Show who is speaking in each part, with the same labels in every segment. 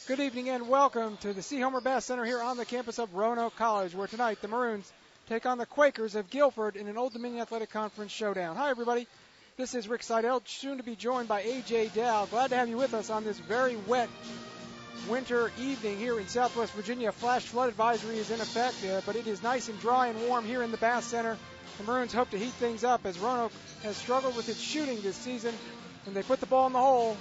Speaker 1: Good evening and welcome to the C. Homer Bass Center here on the campus of Roanoke College, where tonight the Maroons take on the Quakers of Guilford in an Old Dominion Athletic Conference showdown. Hi, everybody. This is Rick Seidel, soon to be joined by A.J. Dow. Glad to have you with us on this very wet winter evening here in Southwest Virginia. Flash flood advisory is in effect, but it is nice and dry and warm here in the Bass Center. The Maroons hope to heat things up as Roanoke has struggled with its shooting this season. When they put the ball in the hole,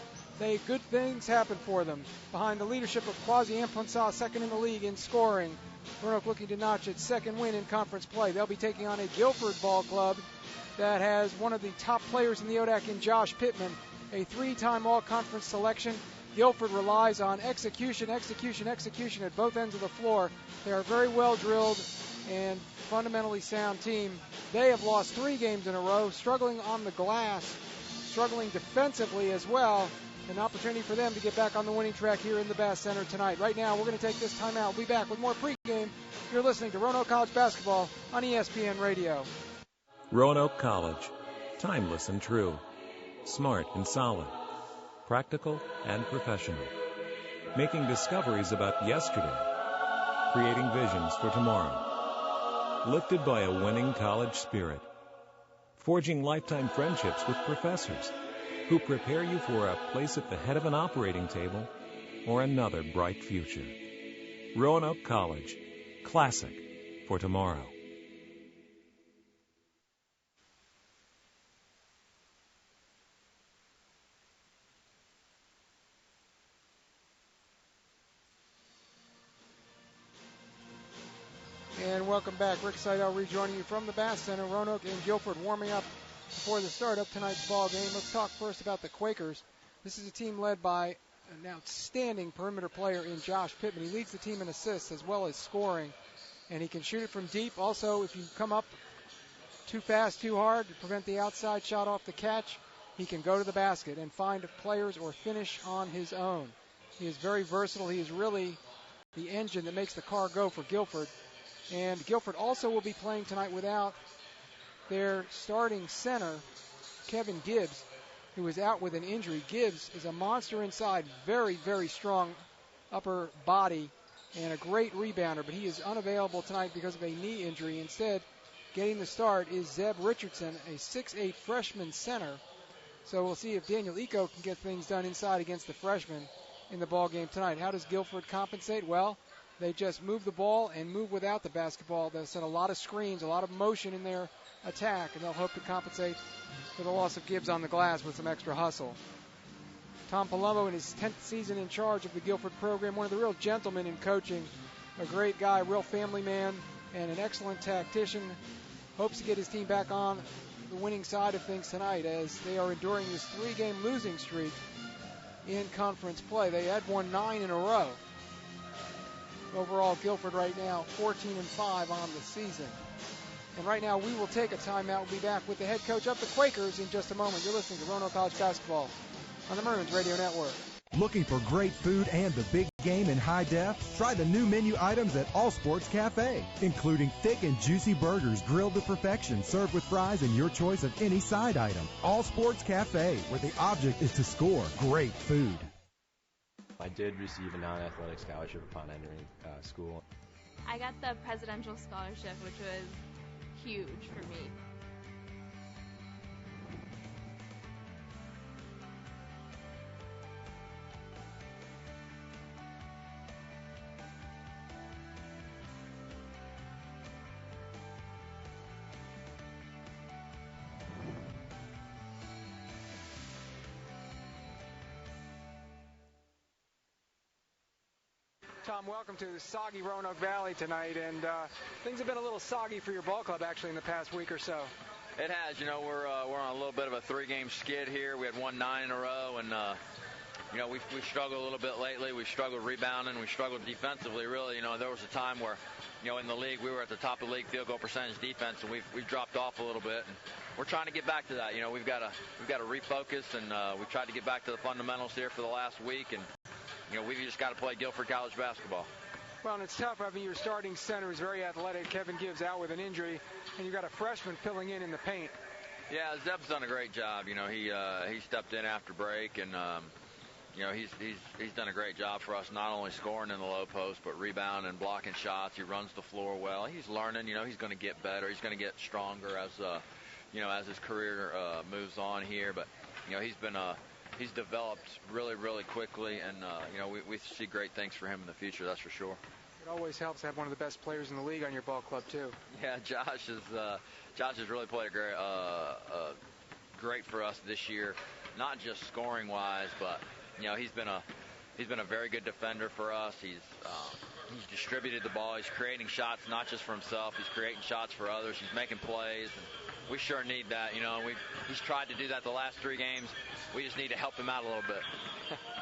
Speaker 1: good things happen for them. Behind the leadership of Kwasi Amponsah, second in the league in scoring, Roanoke looking to notch its second win in conference play. They'll be taking on a Guilford ball club that has one of the top players in the ODAC in Josh Pittman, a three-time all-conference selection. Guilford relies on execution at both ends of the floor. They are a very well-drilled and fundamentally sound team. They have lost 3 games in a row, struggling on the glass, struggling defensively as well. An opportunity for them to get back on the winning track here in the Bass Center tonight. Right now, we're going to take this time out. We'll be back with more pregame. You're listening to Roanoke College Basketball on ESPN Radio.
Speaker 2: Roanoke College. Timeless and true. Smart and solid. Practical and professional. Making discoveries about yesterday. Creating visions for tomorrow. Lifted by a winning college spirit. Forging lifetime friendships with professors who prepare you for a place at the head of an operating table or another bright future. Roanoke College. Classic for tomorrow.
Speaker 1: And welcome back. Rick Seidel rejoining you from the Bass Center. Roanoke and Guilford warming up before the start of tonight's ball game. Let's talk first about the Quakers. This is a team led by an outstanding perimeter player in Josh Pittman. He leads the team in assists as well as scoring, and he can shoot it from deep. Also, if you come up too fast, too hard to prevent the outside shot off the catch, he can go to the basket and find players or finish on his own. He is very versatile. He is really the engine that makes the car go for Guilford. And Guilford also will be playing tonight without their starting center, Kevin Gibbs, who is out with an injury. Gibbs is a monster inside, very, very strong upper body, and a great rebounder, but he is unavailable tonight because of a knee injury. Instead, getting the start is Zeb Richardson, a 6'8 freshman center. So we'll see if Daniel Eco can get things done inside against the freshman in the ball game tonight. How does Guilford compensate? Well, they just move the ball and move without the basketball. They'll set a lot of screens, a lot of motion in their attack, and they'll hope to compensate for the loss of Gibbs on the glass with some extra hustle. Tom Palumbo, in his 10th season in charge of the Guilford program, one of the real gentlemen in coaching, a great guy, real family man, and an excellent tactician, hopes to get his team back on the winning side of things tonight as they are enduring this 3-game losing streak in conference play. They had won 9 in a row. Overall, Guilford right now 14-5 on the season. And right now we will take a timeout. We'll be back with the head coach of the Quakers in just a moment. You're listening to Roanoke College Basketball on the Maroons Radio Network.
Speaker 3: Looking for great food and the big game in high def? Try the new menu items at All Sports Cafe, including thick and juicy burgers grilled to perfection, served with fries and your choice of any side item. All Sports Cafe, where the object is to score great food.
Speaker 4: I did receive a non-athletic scholarship upon entering school.
Speaker 5: I got the presidential scholarship, which was huge for me.
Speaker 1: Tom, welcome to soggy Roanoke Valley tonight, and things have been a little soggy for your ball club actually in the past week or so.
Speaker 6: It has. You know, we're on a little bit of a 3-game skid here. We had won 9 in a row, and you know, we've struggled a little bit lately. We struggled rebounding. We struggled defensively. Really, you know, there was a time where, you know, in the league we were at the top of the league field goal percentage defense, and we've dropped off a little bit. And we're trying to get back to that. You know, we've got to refocus, and we tried to get back to the fundamentals here for the last week, and you know, we've just got to play Guilford College basketball.
Speaker 1: Well, and it's tough having your starting center who's very athletic, Kevin Gibbs, out with an injury, and you've got a freshman filling in the paint.
Speaker 6: Yeah, Zeb's done a great job. You know, he stepped in after break, and he's done a great job for us, not only scoring in the low post, but rebounding and blocking shots. He runs the floor well. He's learning. He's going to get better. He's going to get stronger as his career moves on here. But he's developed really, really quickly, and we see great things for him in the future. That's for sure.
Speaker 1: It always helps to have one of the best players in the league on your ball club too.
Speaker 6: Yeah, Josh has really played great for us this year, not just scoring wise, but he's been a very good defender for us. He's distributed the ball. He's creating shots not just for himself. He's creating shots for others. He's making plays, and we sure need that. He's tried to do that the last 3 games. We just need to help him out a little bit.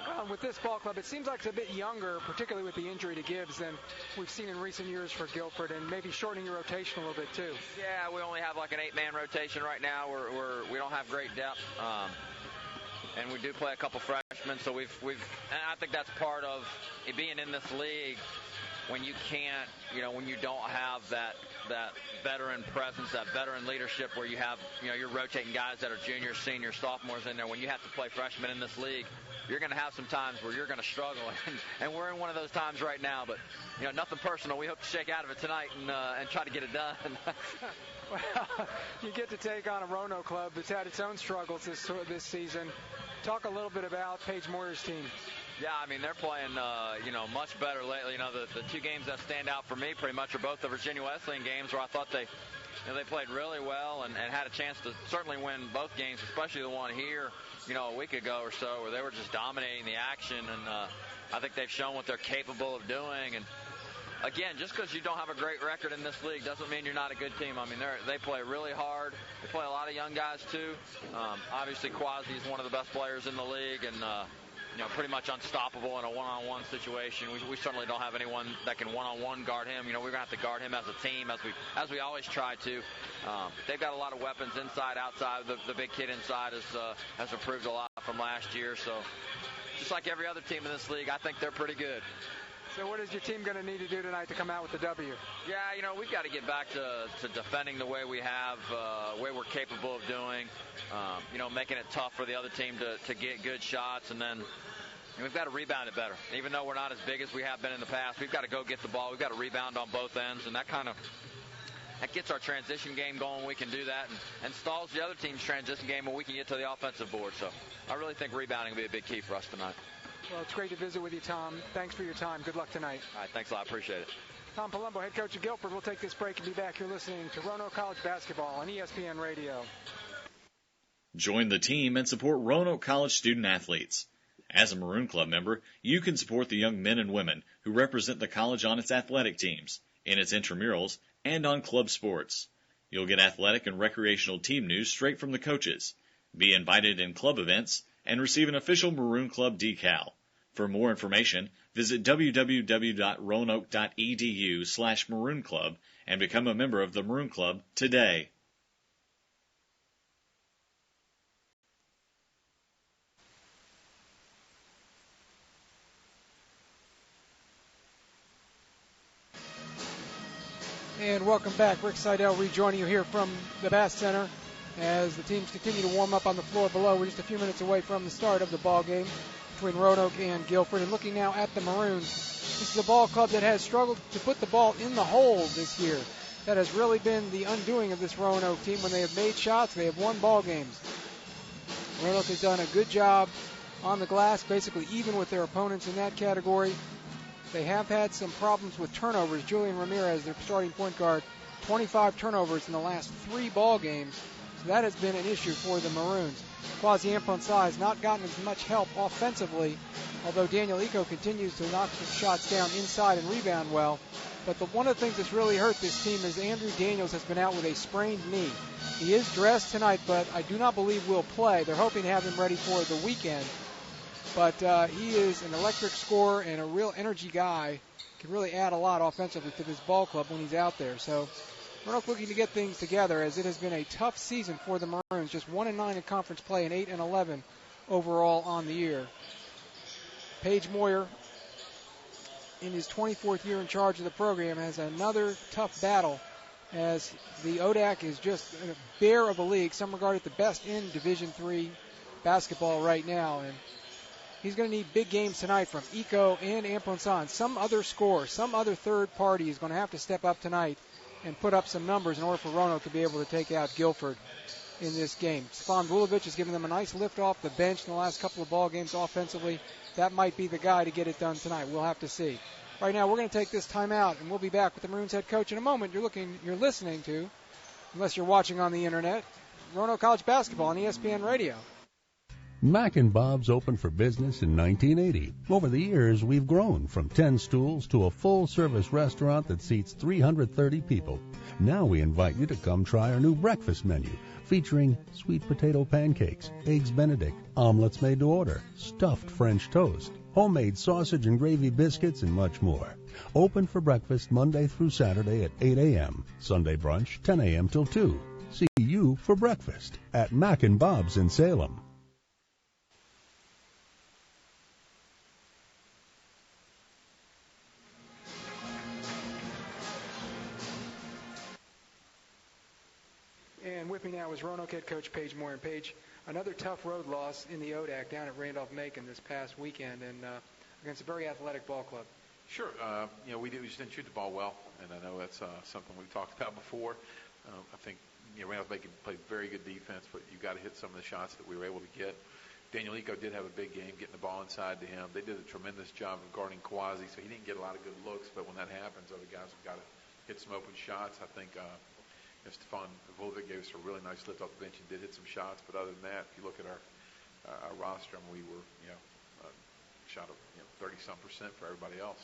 Speaker 1: Well, with this ball club, it seems like it's a bit younger, particularly with the injury to Gibbs, than we've seen in recent years for Guilford, and maybe shortening your rotation a little bit too.
Speaker 6: Yeah, we only have like an 8-man rotation right now. We don't have great depth, and we do play a couple freshmen. So and I think that's part of it being in this league. When you can't, when you don't have that veteran presence, that veteran leadership, where you have, you're rotating guys that are juniors, seniors, sophomores in there. When you have to play freshmen in this league, you're going to have some times where you're going to struggle, and we're in one of those times right now. But nothing personal. We hope to shake out of it tonight and try to get it done.
Speaker 1: Well, you get to take on a Roanoke club that's had its own struggles this season. Talk a little bit about Paige Moyer's team.
Speaker 6: Yeah, they're playing, much better lately. The 2 games that stand out for me pretty much are both the Virginia Wesleyan games, where I thought they played really well and had a chance to certainly win both games, especially the one here, a week ago or so, where they were just dominating the action. And I think they've shown what they're capable of doing. And again, just because you don't have a great record in this league doesn't mean you're not a good team. They play really hard. They play a lot of young guys too. Obviously, Quasi is one of the best players in the league, and pretty much unstoppable in a one-on-one situation. We certainly don't have anyone that can one-on-one guard him. We're going to have to guard him as a team, as we always try to. They've got a lot of weapons inside, outside. The big kid inside has improved a lot from last year. So just like every other team in this league, I think they're pretty good.
Speaker 1: So what is your team going to need to do tonight to come out with the W?
Speaker 6: Yeah, we've got to get back to defending the way we have, way we're capable of doing, making it tough for the other team to get good shots, and then we've got to rebound it better. Even though we're not as big as we have been in the past, we've got to go get the ball. We've got to rebound on both ends, and that gets our transition game going. We can do that, and stalls the other team's transition game when we can get to the offensive board. So I really think rebounding will be a big key for us tonight.
Speaker 1: Well, it's great to visit with you, Tom. Thanks for your time. Good luck tonight.
Speaker 6: All right, thanks a lot. I appreciate it.
Speaker 1: Tom Palumbo, head coach of Guilford. We'll take this break and be back. You're listening to Roanoke College basketball on ESPN Radio.
Speaker 7: Join the team and support Roanoke College student athletes. As a Maroon Club member, you can support the young men and women who represent the college on its athletic teams, in its intramurals, and on club sports. You'll get athletic and recreational team news straight from the coaches, be invited in club events, and receive an official Maroon Club decal. For more information, visit www.roanoke.edu/Maroon Club and become a member of the Maroon Club today.
Speaker 1: And welcome back. Rick Seidel rejoining you here from the Bass Center as the teams continue to warm up on the floor below. We're just a few minutes away from the start of the ball game between Roanoke and Guilford. And looking now at the Maroons, this is a ball club that has struggled to put the ball in the hole this year. That has really been the undoing of this Roanoke team. When they have made shots, they have won ball games. Roanoke has done a good job on the glass, basically even with their opponents in that category. They have had some problems with turnovers. Julian Ramirez, their starting point guard, 25 turnovers in the last 3 ball games. So that has been an issue for the Maroons. Quasi Imponsa has not gotten as much help offensively, although Daniel Eco continues to knock some shots down inside and rebound well. But one of the things that's really hurt this team is Andrew Daniels has been out with a sprained knee. He is dressed tonight, but I do not believe will play. They're hoping to have him ready for the weekend. But he is an electric scorer and a real energy guy. Can really add a lot offensively to this ball club when he's out there. So we're not looking to get things together, as it has been a tough season for the Maroons. Just 1-9 in conference play and 8-11 overall on the year. Paige Moyer, in his 24th year in charge of the program, has another tough battle, as the ODAC is just a bear of a league. Some regard it the best in Division III basketball right now. And He's going to need big games tonight from Eco and Ampronsan. Some other scorer, some other third party is going to have to step up tonight and put up some numbers in order for Roanoke to be able to take out Guilford in this game. Stefan Vulovic has given them a nice lift off the bench in the last couple of ball games offensively. That might be the guy to get it done tonight. We'll have to see. Right now, we're going to take this timeout, and we'll be back with the Maroons head coach in a moment. You're listening to, unless you're watching on the internet, Roanoke College basketball on ESPN Radio.
Speaker 8: Mac and Bob's opened for business in 1980. Over the years, we've grown from 10 stools to a full-service restaurant that seats 330 people. Now we invite you to come try our new breakfast menu, featuring sweet potato pancakes, eggs Benedict, omelets made to order, stuffed French toast, homemade sausage and gravy biscuits, and much more. Open for breakfast Monday through Saturday at 8 a.m., Sunday brunch 10 a.m. till 2. See you for breakfast at Mac and Bob's in Salem.
Speaker 1: And with me now is Roanoke head coach Paige Moyer. And Paige, another tough road loss in the ODAC down at Randolph-Macon this past weekend, and against a very athletic ball club.
Speaker 9: Sure. We just didn't shoot the ball well, and I know that's something we've talked about before. I think Randolph-Macon played very good defense, but you got to hit some of the shots that we were able to get. Daniel Eco did have a big game getting the ball inside to him. They did a tremendous job of guarding Quasi, so he didn't get a lot of good looks, but when that happens, other guys have got to hit some open shots. I think Stefan Vulovic gave us a really nice lift off the bench and did hit some shots, but other than that, if you look at our roster, we were shot 30-some% for everybody else.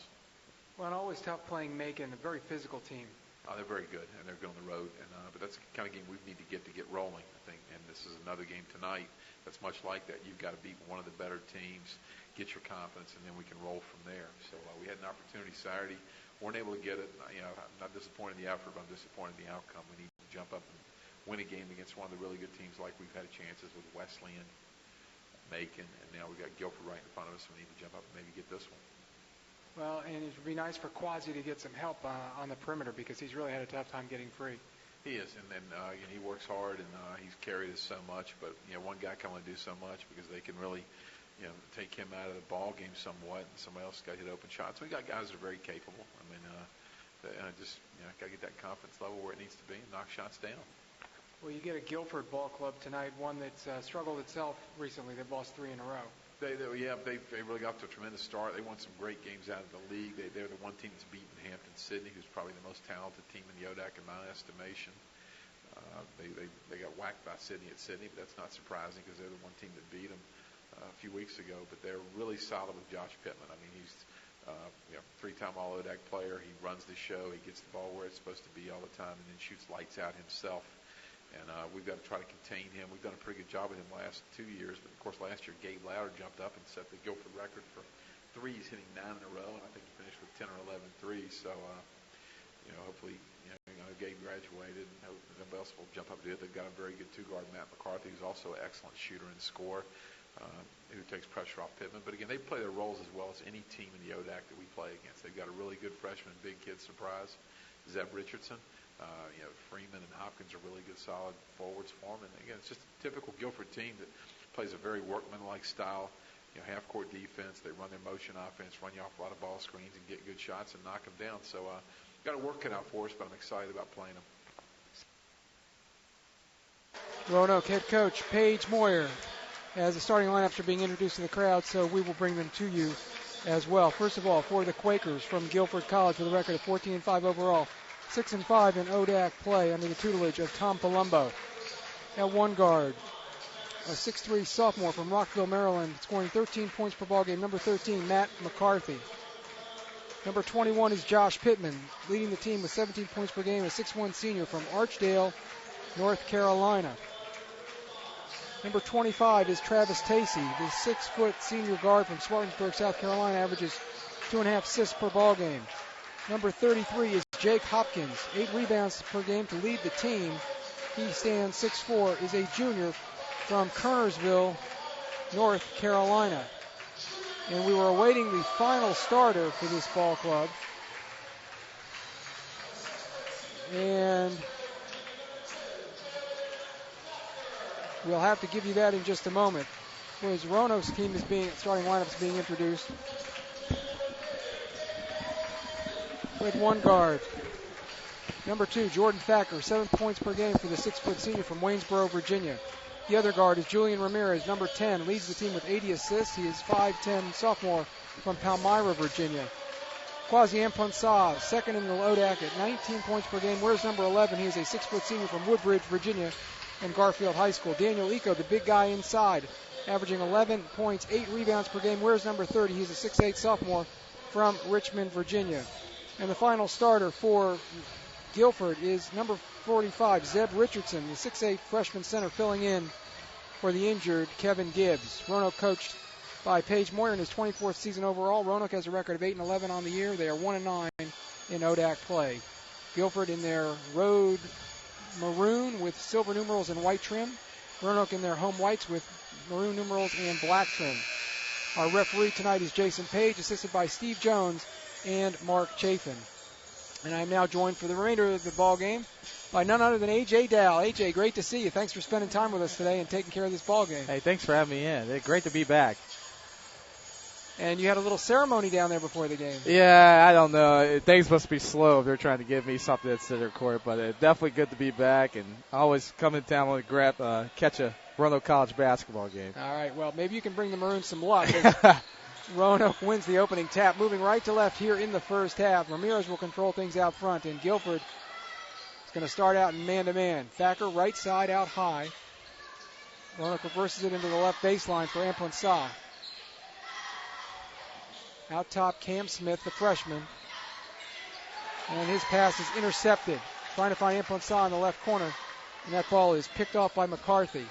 Speaker 1: Well, and always tough playing Macon, a very physical team.
Speaker 9: They're very good, and they're good on the road. But that's the kind of game we need to get rolling, I think. And this is another game tonight that's much like that. You've got to beat one of the better teams, get your confidence, and then we can roll from there. So we had an opportunity Saturday, weren't able to get it. I'm not disappointed in the effort, but I'm disappointed in the outcome. We need to jump up and win a game against one of the really good teams like we've had chances with Wesleyan, Macon, and now we've got Guilford right in front of us. We need to jump up and maybe get this one.
Speaker 1: Well, and it would be nice for Quasi to get some help on the perimeter because he's really had a tough time getting free.
Speaker 9: He is, and then he works hard, and he's carried us so much. But one guy can only do so much because they can really, take him out of the ball game somewhat, and somebody else got to hit open shots. So we got guys that are very capable. I mean, got to get that confidence level where it needs to be and knock shots down.
Speaker 1: Well, you get a Guilford ball club tonight, one that's struggled itself recently. They've lost 3 in a row.
Speaker 9: They really got to a tremendous start. They won some great games out of the league. They're the one team that's beaten Hampton-Sydney, who's probably the most talented team in the ODAC in my estimation. They got whacked by Sydney at Sydney, but that's not surprising because they're the one team that beat them a few weeks ago. But they're really solid with Josh Pittman. I mean, he's 3-time All-ODAC player. He runs the show. He gets the ball where it's supposed to be all the time and then shoots lights out himself. And we've got to try to contain him. We've done a pretty good job with him the last 2 years. But, of course, last year Gabe Louder jumped up and set the Guilford record for threes, hitting 9 in a row. And I think he finished with 10 or 11 threes. So, hopefully, Gabe graduated. And nobody else will jump up and do it. They've got a very good two-guard, Matt McCarthy, who's also an excellent shooter and scorer, who takes pressure off Pittman. But, again, they play their roles as well as any team in the ODAC that we play against. They've got a really good freshman, big kid surprise, Zeb Richardson. Freeman and Hopkins are really good, solid forwards for them. And, again, it's just a typical Guilford team that plays a very workmanlike style, half-court defense. They run their motion offense, run you off a lot of ball screens and get good shots and knock them down. So got to work it out for us, but I'm excited about playing them.
Speaker 1: Roanoke head coach Paige Moyer as the starting lineups are being introduced to the crowd, so we will bring them to you as well. First of all, for the Quakers from Guilford College with a record of 14-5 overall, 6-5 in ODAC play under the tutelage of Tom Palumbo. At one guard, a 6'3 sophomore from Rockville, Maryland, scoring 13 points per ball game. Number 13, Matt McCarthy. Number 21 is Josh Pittman, leading the team with 17 points per game, a 6'1 senior from Archdale, North Carolina. Number 25 is Travis Tacey, the 6-foot senior guard from Spartansburg, South Carolina, averages 2.5 assists per ball game. Number 33 is Jake Hopkins, 8 rebounds per game to lead the team. He stands 6'4", is a junior from Kernersville, North Carolina. And we were awaiting the final starter for this ball club. And we'll have to give you that in just a moment. was Roanoke's team starting lineup is being introduced. With one guard. Number 2, Jordan Thacker, 7 points per game for the 6-foot senior from Waynesboro, Virginia. The other guard is Julian Ramirez, number 10, leads the team with 80 assists. He is 5'10", sophomore from Palmyra, Virginia. Quasi Amponsah, second in the ODAC at 19 points per game. Wears number 11. He is a 6-foot senior from Woodbridge, Virginia, and Garfield High School. Daniel Eco, the big guy inside, averaging 11 points, 8 rebounds per game. Wears number 30. He's a 6'8" sophomore from Richmond, Virginia. And the final starter for Guilford is number 45, Zeb Richardson, the 6'8" freshman center filling in for the injured Kevin Gibbs. Roanoke coached by Paige Moyer in his 24th season overall. Roanoke has a record of 8-11 on the year. They are 1-9 in ODAC play. Guilford in their road maroon with silver numerals and white trim. Roanoke in their home whites with maroon numerals and black trim. Our referee tonight is Jason Page, assisted by Steve Jones and Mark Chafin. And I'm now joined for the remainder of the ball game by none other than A.J. Dow. A.J., great to see you. Thanks for spending time with us today and taking care of this ball game.
Speaker 10: Hey, thanks for having me in. Great to be back.
Speaker 1: And you had a little ceremony down there before the game.
Speaker 10: Yeah, I don't know. Things must be slow if they're trying to give me something at center court, but definitely good to be back, and always come in town and catch a Roanoke College basketball game.
Speaker 1: All right, well, maybe you can bring the Maroons some luck. Roanoke wins the opening tap, moving right to left here in the first half. Ramirez will control things out front, and Guilford is going to start out in man-to-man. Thacker right side out high. Roanoke reverses it into the left baseline for Amponsah. Out top, Cam Smith, the freshman. And his pass is intercepted. Trying to find Amponsah in the left corner. And that ball is picked off by McCarthy.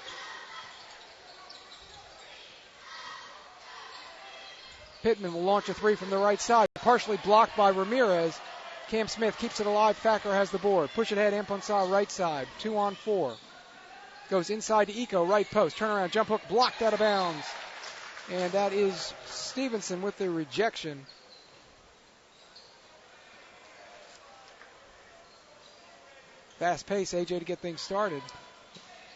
Speaker 1: Pittman will launch a three from the right side. Partially blocked by Ramirez. Cam Smith keeps it alive. Thacker has the board. Push it ahead, Amponsah right side. 2-on-4. Goes inside to Eco, right post. Turnaround jump hook blocked out of bounds. And that is Stevenson with the rejection. Fast pace, AJ, to get things started.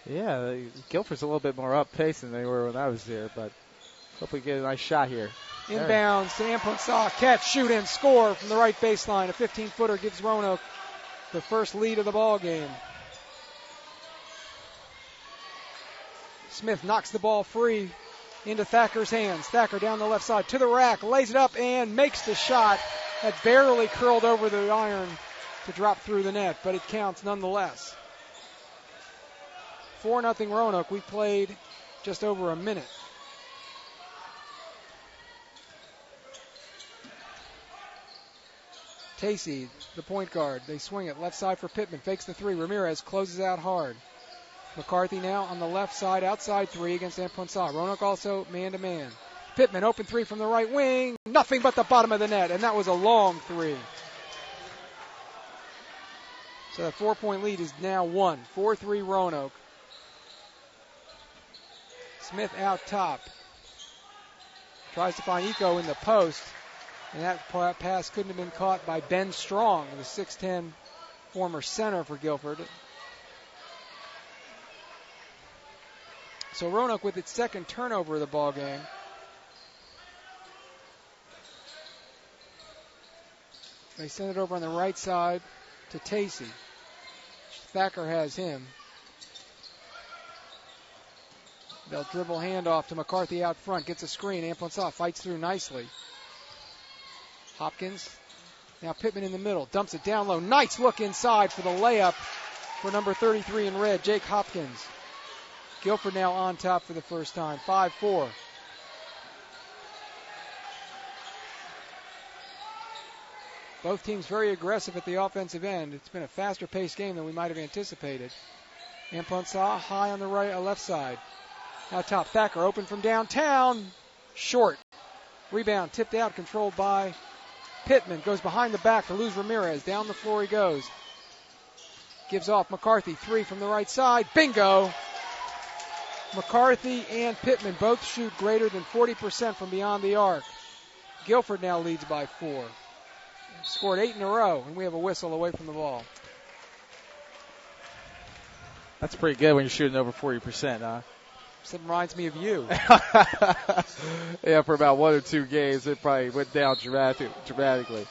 Speaker 10: Yeah, Guilford's a little bit more up pace than they were when I was there, but hope we get a nice shot here.
Speaker 1: Inbounds to Amponsah. Catch, shoot, and score from the right baseline. A 15-footer gives Roanoke the first lead of the ball game. Smith knocks the ball free into Thacker's hands. Thacker down the left side to the rack, lays it up and makes the shot that barely curled over the iron to drop through the net, but it counts nonetheless. 4-0 Roanoke. We played just over a minute. Tacey, the point guard. They swing it left side for Pittman. Fakes the three. Ramirez closes out hard. McCarthy now on the left side, outside three against Amponsah. Roanoke also man-to-man. Pittman, open three from the right wing. Nothing but the bottom of the net, and that was a long three. So that 4-point lead is now 4-3 Roanoke. Smith out top. Tries to find Eco in the post, and that pass couldn't have been caught by Ben Strong, the 6'10 former center for Guilford. So Roanoke with its second turnover of the ball game. They send it over on the right side to Tacey. Thacker has him. They'll dribble handoff to McCarthy out front. Gets a screen. Amponsah fights through nicely. Hopkins. Now Pittman in the middle. Dumps it down low. Nice look inside for the layup for number 33 in red, Jake Hopkins. Guilford now on top for the first time. 5-4. Both teams very aggressive at the offensive end. It's been a faster paced game than we might have anticipated. Amponsah high on the right, left side. Now top, Thacker open from downtown. Short. Rebound tipped out, controlled by Pittman. Goes behind the back to lose Ramirez. Down the floor he goes. Gives off McCarthy. Three from the right side. Bingo! McCarthy and Pittman both shoot greater than 40% from beyond the arc. Guilford now leads by 4. Scored 8 in a row, and we have a whistle away from the ball.
Speaker 10: That's pretty good when you're shooting over 40%, huh?
Speaker 1: It reminds me of you.
Speaker 10: Yeah, for about 1 or 2 games, it probably went down dramatically.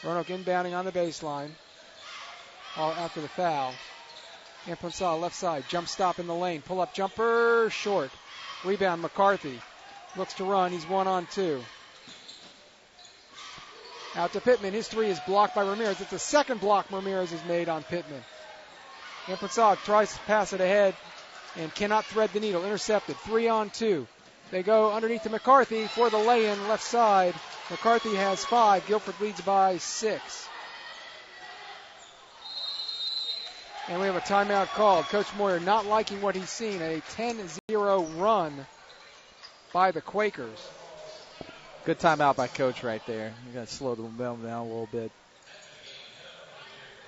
Speaker 1: Roanoke inbounding on the baseline. All after the foul. Amponsah left side, jump stop in the lane, pull up jumper, short. Rebound McCarthy. Looks to run, he's 1-on-2. Out to Pittman, his three is blocked by Ramirez. It's the second block Ramirez has made on Pittman. Amponsah tries to pass it ahead and cannot thread the needle, intercepted, 3-on-2. They go underneath to McCarthy for the lay-in, left side. McCarthy has 5, Guilford leads by 6. And we have a timeout called. Coach Moyer not liking what he's seen. A 10-0 run by the Quakers.
Speaker 10: Good timeout by Coach right there. You got to slow the momentum down a little bit.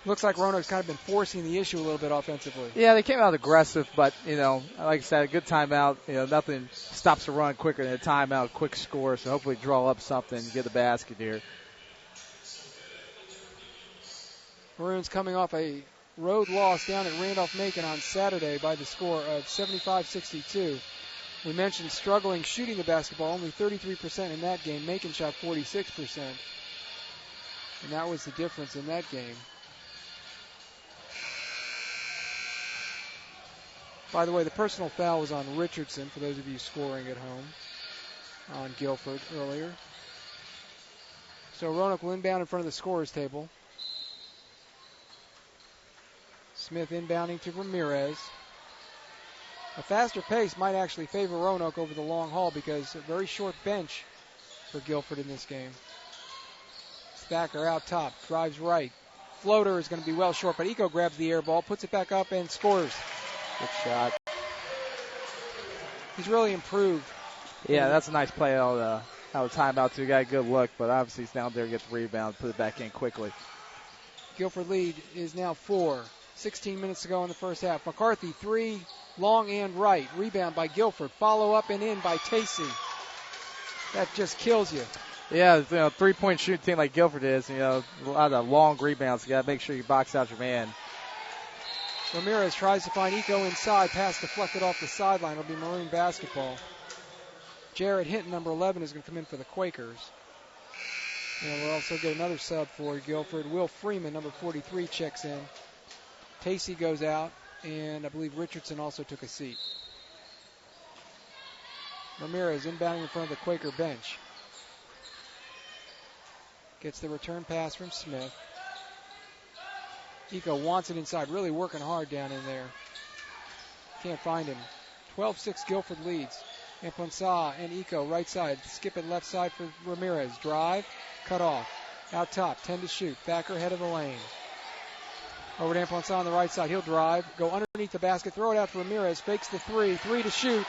Speaker 1: Looks like Roanoke's kind of been forcing the issue a little bit offensively.
Speaker 10: Yeah, they came out aggressive, but, like I said, a good timeout. Nothing stops a run quicker than a timeout, quick score. So hopefully draw up something, get the basket here.
Speaker 1: Maroons coming off a road loss down at Randolph-Macon on Saturday by the score of 75-62. We mentioned struggling shooting the basketball, only 33% in that game. Macon shot 46%. And that was the difference in that game. By the way, the personal foul was on Richardson, for those of you scoring at home, on Guilford earlier. So Roanoke will inbound in front of the scorer's table. Smith inbounding to Ramirez. A faster pace might actually favor Roanoke over the long haul because a very short bench for Guilford in this game. Thacker out top, drives right. Floater is going to be well short, but Eco grabs the air ball, puts it back up, and scores.
Speaker 10: Good shot.
Speaker 1: He's really improved.
Speaker 10: Yeah, that's a nice play out of timeout, too. Got a good look, but obviously he's down there, gets the rebound, put it back in quickly.
Speaker 1: Guilford lead is now 4. 16 minutes to go in the first half. McCarthy, 3, long and right. Rebound by Guilford. Follow up and in by Tacey. That just kills you.
Speaker 10: Yeah, 3-point shooting team like Guilford is, a lot of long rebounds. You got to make sure you box out your man.
Speaker 1: Ramirez tries to find Eco inside. Pass deflected off the sideline. It'll be Maroon basketball. Jarrett Hinton, number 11, is going to come in for the Quakers. And we'll also get another sub for Guilford. Will Freeman, number 43, checks in. Tacey goes out, and I believe Richardson also took a seat. Ramirez inbounding in front of the Quaker bench. Gets the return pass from Smith. Eco wants it inside, really working hard down in there. Can't find him. 12-6 Guilford leads. Amponsah and Eco right side. Skip it left side for Ramirez. Drive, cut off. Out top, 10 to shoot. Thacker head of the lane. Over to Amponsah on the right side. He'll drive, go underneath the basket, throw it out to Ramirez. Fakes the 3 to shoot.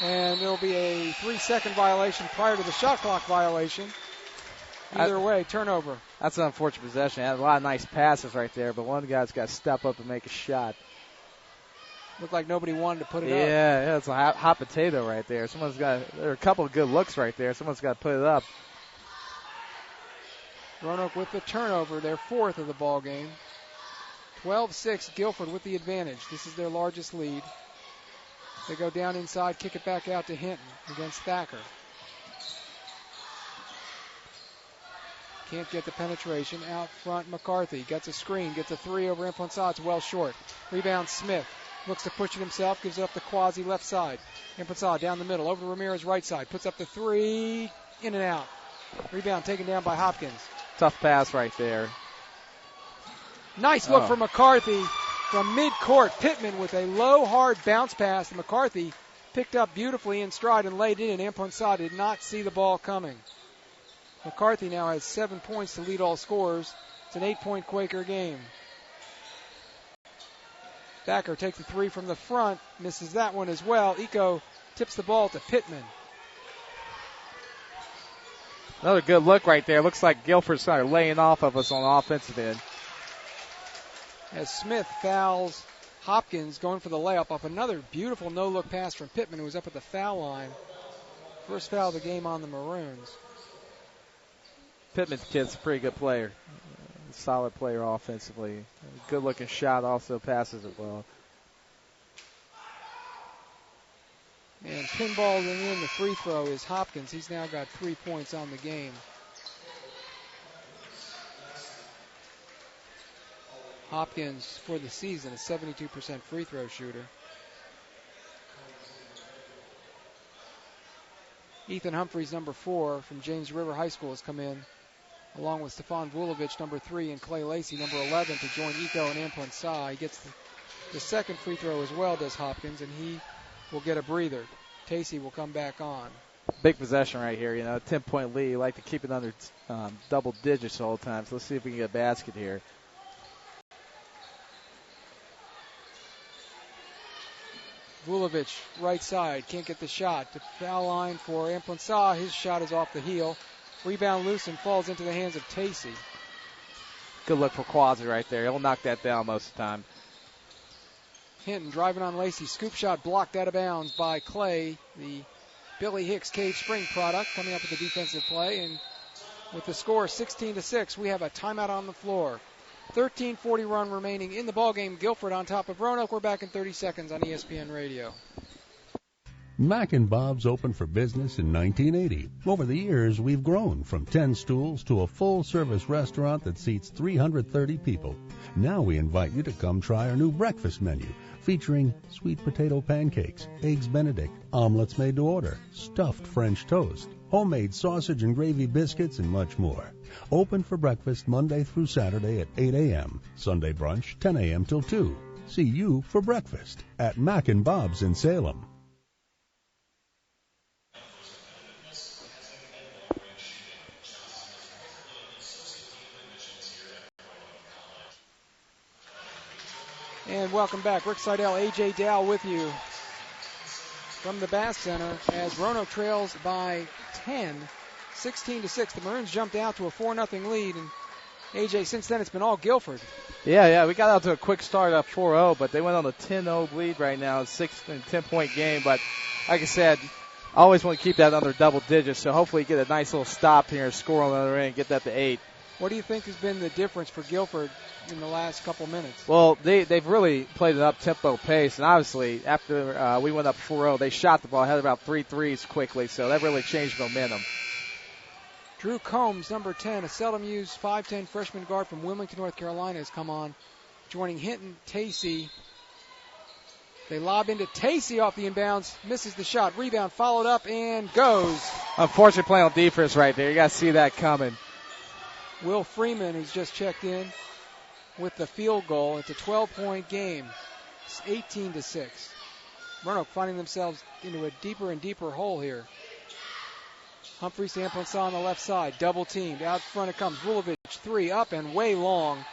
Speaker 1: And there will be a 3-second violation prior to the shot clock violation. Either way, turnover.
Speaker 10: That's an unfortunate possession. Had a lot of nice passes right there, but one guy's got to step up and make a shot.
Speaker 1: Looked like nobody wanted to put it up.
Speaker 10: Yeah, it's a hot potato right there. There are a couple of good looks right there. Someone's got to put it up.
Speaker 1: Roanoke with the turnover, their 4th of the ball game. 12-6, Guilford with the advantage. This is their largest lead. They go down inside, kick it back out to Hinton against Thacker. Can't get the penetration. Out front, McCarthy gets a screen, gets a 3 over Amponsah. It's well short. Rebound, Smith. Looks to push it himself, gives it up to Quasi left side. Amponsah down the middle, over to Ramirez right side. Puts up the 3, in and out. Rebound taken down by Hopkins.
Speaker 10: Tough pass right there.
Speaker 1: Nice look for McCarthy from mid-court. Pittman with a low, hard bounce pass. McCarthy picked up beautifully in stride and laid it in. Amponsah did not see the ball coming. McCarthy now has 7 points to lead all scorers. It's an 8-point Quaker game. Thacker takes the 3 from the front, misses that one as well. Eco tips the ball to Pittman.
Speaker 10: Another good look right there. Looks like Guilford started laying off of us on the offensive end.
Speaker 1: As Smith fouls Hopkins going for the layup off another beautiful no-look pass from Pittman, who was up at the foul line. First foul of the game on the Maroons.
Speaker 10: Pittman's kid's a pretty good player. Solid player offensively. Good-looking shot, also passes it well.
Speaker 1: And pinballing in the free throw is Hopkins. He's now got 3 points on the game. Hopkins, for the season, a 72% free throw shooter. Ethan Humphreys, number 4, from James River High School, has come in, along with Stefan Vulovic, number 3, and Clay Lacey, number 11, to join Eco and Amplin Sa. He gets the second free throw as well, does Hopkins, and he will get a breather. Tacey will come back on.
Speaker 10: Big possession right here, 10-point lead. You like to keep it under double digits the whole time, so let's see if we can get a basket here.
Speaker 1: Vulovic, right side, can't get the shot. The foul line for Amplin Sa. His shot is off the heel. Rebound loose and falls into the hands of Tacey.
Speaker 10: Good look for Quasi right there. He'll knock that down most of the time.
Speaker 1: Hinton driving on Lacey. Scoop shot blocked out of bounds by Clay, the Billy Hicks Cage Spring product, coming up with the defensive play. And with the score 16-6, we have a timeout on the floor. 13:40 run remaining in the ballgame. Guilford on top of Roanoke. We're back in 30 seconds on ESPN Radio.
Speaker 8: Mac and Bob's opened for business in 1980. Over the years, we've grown from 10 stools to a full-service restaurant that seats 330 people. Now we invite you to come try our new breakfast menu, featuring sweet potato pancakes, eggs Benedict, omelets made to order, stuffed French toast, homemade sausage and gravy biscuits, and much more. Open for breakfast Monday through Saturday at 8 a.m., Sunday brunch 10 a.m. till 2. See you for breakfast at Mac and Bob's in Salem.
Speaker 1: And welcome back. Rick Seidel, A.J. Dow with you from the Bass Center as Roanoke trails by 10, 16-6. The Maroons jumped out to a 4-0 lead. And, A.J., since then it's been all Guilford.
Speaker 10: Yeah, we got out to a quick start up 4-0, but they went on a 10-0 lead right now. It's a 10-point game. But like I said, I always want to keep that under double digits, so hopefully get a nice little stop here, score on the other end, get that to 8.
Speaker 1: What do you think has been the difference for Guilford in the last couple minutes?
Speaker 10: Well, they've really played an up-tempo pace, and obviously after we went up 4-0, they shot the ball, had about 3 threes quickly, so that really changed momentum.
Speaker 1: Drew Combs, number 10, a seldom-used 5'10 freshman guard from Wilmington, North Carolina, has come on, joining Hinton, Tacey. They lob into Tacey off the inbounds, misses the shot, rebound followed up and goes.
Speaker 10: Unfortunately, playing on defense right there. You got to see that coming.
Speaker 1: Will Freeman, who's just checked in with the field goal. It's a 12-point game. It's 18-6. Roanoke finding themselves into a deeper and deeper hole here. Humphreys to Amplin Sa on the left side. Double teamed. Out front it comes. Vulovic, 3 up and way long.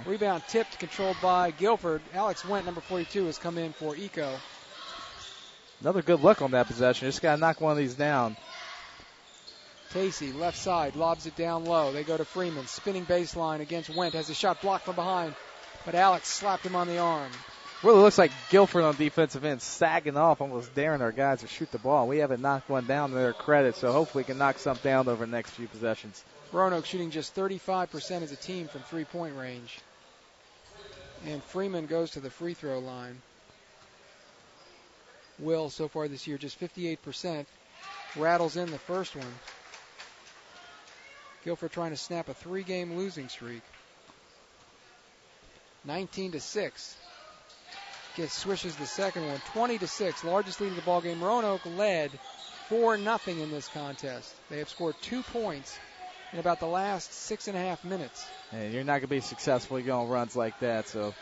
Speaker 1: Rebound tipped, controlled by Guilford. Alex Wendt, number 42, has come in for Eco.
Speaker 10: Another good look on that possession. Just got to knock one of these down.
Speaker 1: Tacey, left side, lobs it down low. They go to Freeman. Spinning baseline against Wendt. Has a shot blocked from behind, but Alex slapped him on the arm.
Speaker 10: Really looks like Guilford on defensive end, sagging off, almost daring our guys to shoot the ball. We haven't knocked one down to their credit, so hopefully we can knock something down over the next few possessions.
Speaker 1: Roanoke shooting just 35% as a team from three-point range. And Freeman goes to the free throw line. Will, so far this year, just 58%. Rattles in the first one. Guilford trying to snap a 3-game losing streak. 19-6. Swishes the second one. 20-6. Largest lead in the ballgame. Roanoke led 4-0 in this contest. They have scored 2 points in about the last 6.5 minutes.
Speaker 10: And you're not going to be successful going runs like that, so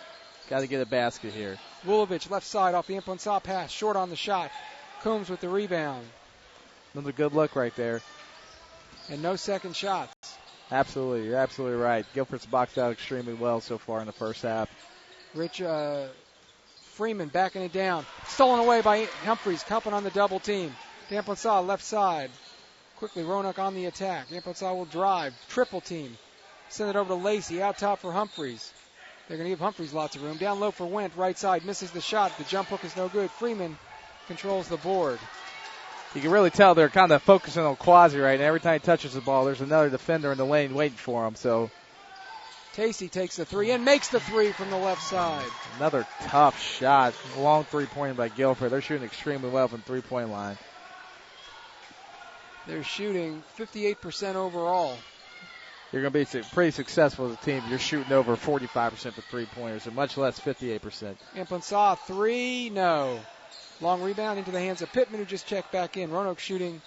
Speaker 10: got to get a basket here.
Speaker 1: Vulovic, left side off the Amplin Sa pass. Short on the shot. Coombs with the rebound.
Speaker 10: Another good look right there.
Speaker 1: And no second shots.
Speaker 10: Absolutely. You're absolutely right. Guilford's boxed out extremely well so far in the first half.
Speaker 1: Rich Freeman backing it down. Stolen away by Humphreys. Helping on the double team. Amplin Sa left side. Quickly Roanoke on the attack. Amplin Sa will drive. Triple team. Send it over to Lacey. Out top for Humphreys. They're going to give Humphreys lots of room. Down low for Wendt. Right side. Misses the shot. The jump hook is no good. Freeman controls the board.
Speaker 10: You can really tell they're kind of focusing on Quasi right now. Every time he touches the ball, there's another defender in the lane waiting for him. So
Speaker 1: Tacey takes the three and makes the three from the left side.
Speaker 10: Another tough shot. Long three-pointer by Guilford. They're shooting extremely well from three-point line.
Speaker 1: They're shooting 58% overall.
Speaker 10: You're going to be pretty successful as a team. You're shooting over 45% for three-pointers, and much less 58%.
Speaker 1: Imponsah, three, no. Long rebound into the hands of Pittman, who just checked back in. Roanoke shooting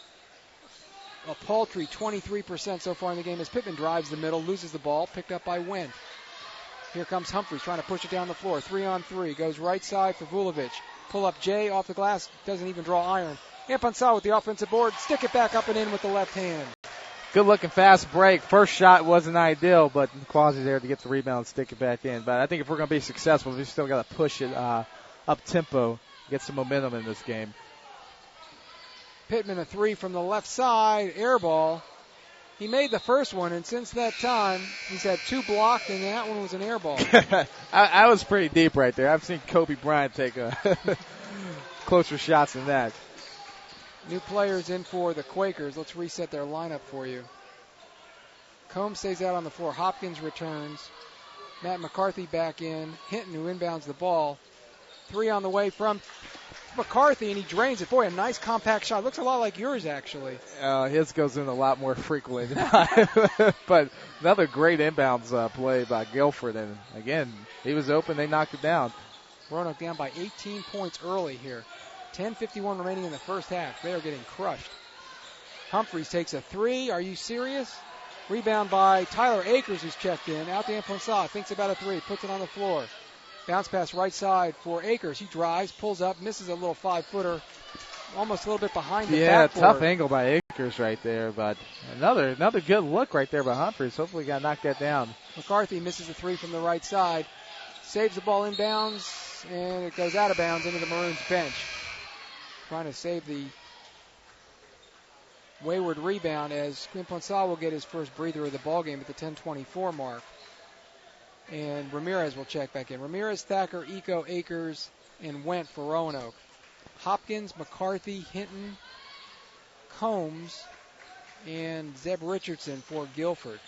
Speaker 1: a paltry 23% so far in the game as Pittman drives the middle, loses the ball, picked up by Wendt. Here comes Humphreys trying to push it down the floor. 3-on-3, goes right side for Vulovic. Pull up Jay off the glass, doesn't even draw iron. Imponsah with the offensive board, stick it back up and in with the left hand.
Speaker 10: Good looking fast break. First shot wasn't ideal, but Quasi there to get the rebound and stick it back in. But I think if we're going to be successful, we still got to push it up tempo, get some momentum in this game.
Speaker 1: Pittman a three from the left side, air ball. He made the first one, and since that time, he's had two blocked, and that one was an air ball.
Speaker 10: I was pretty deep right there. I've seen Kobe Bryant take closer shots than that.
Speaker 1: New players in for the Quakers. Let's reset their lineup for you. Combs stays out on the floor. Hopkins returns. Matt McCarthy back in. Hinton, who inbounds the ball. Three on the way from McCarthy, and he drains it. Boy, a nice compact shot. Looks a lot like yours, actually.
Speaker 10: His goes in a lot more frequently than mine. But another great inbounds play by Guilford. And, again, he was open. They knocked it down.
Speaker 1: Roanoke down by 18 points early here. 10:51 remaining in the first half. They are getting crushed. Humphreys takes a three. Are you serious? Rebound by Tyler Akers, who's checked in. Out to Imponsah. Thinks about a three. Puts it on the floor. Bounce pass right side for Akers. He drives, pulls up, misses a little 5-footer. Almost a little bit behind the backboard.
Speaker 10: Tough angle by Akers right there. But another good look right there by Humphreys. Hopefully got to knock that down.
Speaker 1: McCarthy misses a three from the right side. Saves the ball inbounds, and it goes out of bounds into the Maroons bench. Trying to save the wayward rebound as Imponsah will get his first breather of the ballgame at the 10:24 mark. And Ramirez will check back in. Ramirez, Thacker, Eco, Akers, and Wendt for Roanoke. Hopkins, McCarthy, Hinton, Combs, and Zeb Richardson for Guilford.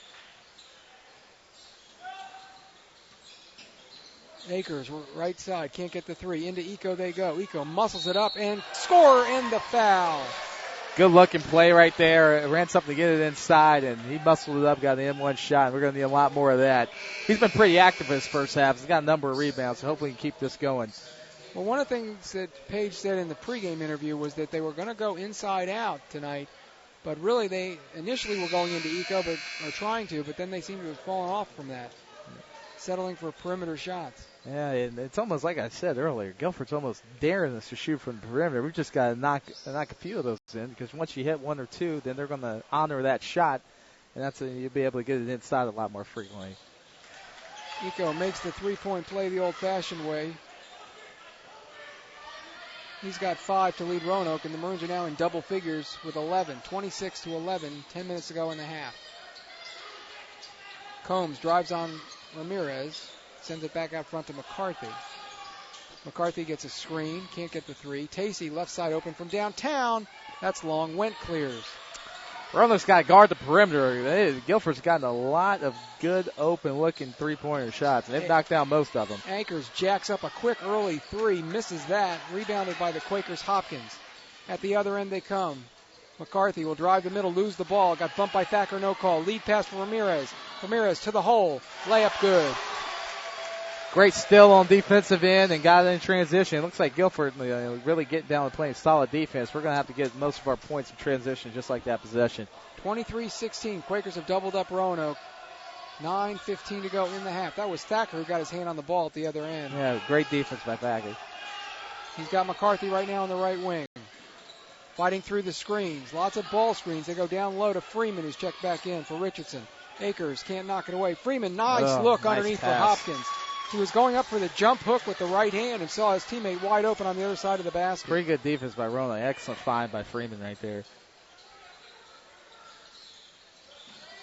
Speaker 1: Akers, right side, can't get the three. Into Eco they go. Eco muscles it up and score and the foul.
Speaker 10: Good looking play right there. Ran something to get it inside, and he muscled it up, got an M1 shot. We're going to need a lot more of that. He's been pretty active in his first half. He's got a number of rebounds, so hopefully he can keep this going.
Speaker 1: Well, one of the things that Paige said in the pregame interview was that they were going to go inside out tonight, but really they initially were going into Eco, or trying to, but then they seem to have fallen off from that, settling for perimeter shots.
Speaker 10: Yeah, and it's almost like I said earlier. Guilford's almost daring us to shoot from the perimeter. We've just got to knock a few of those in, because once you hit one or two, then they're going to honor that shot, and you'll be able to get it inside a lot more frequently.
Speaker 1: Eco makes the three-point play the old-fashioned way. He's got 5 to lead Roanoke, and the Maroons are now in double figures with 11, 26-11, 10 minutes to go in the half. Combs drives on Ramirez. Sends it back out front to McCarthy. McCarthy gets a screen, can't get the three. Tacey left side open from downtown. That's long. Wendt clears.
Speaker 10: Roanoke's got to guard the perimeter. Guilford's gotten a lot of good open-looking three-pointer shots, and they've knocked down most of them.
Speaker 1: Akers jacks up a quick early three, misses that. Rebounded by the Quakers' Hopkins. At the other end they come. McCarthy will drive the middle, lose the ball. Got bumped by Thacker, no call. Lead pass for Ramirez. Ramirez to the hole. Layup good.
Speaker 10: Great steal on defensive end and got it in transition. It looks like Guilford really getting down and playing solid defense. We're going to have to get most of our points in transition just like that possession.
Speaker 1: 23-16. Quakers have doubled up Roanoke. 9:15 to go in the half. That was Thacker who got his hand on the ball at the other end.
Speaker 10: Yeah, great defense by Thacker.
Speaker 1: He's got McCarthy right now on the right wing. Fighting through the screens. Lots of ball screens. They go down low to Freeman, who's checked back in for Richardson. Akers can't knock it away. Freeman, nice look underneath for Hopkins. He was going up for the jump hook with the right hand and saw his teammate wide open on the other side of the basket.
Speaker 10: Pretty good defense by Roanoke. Excellent find by Freeman right there.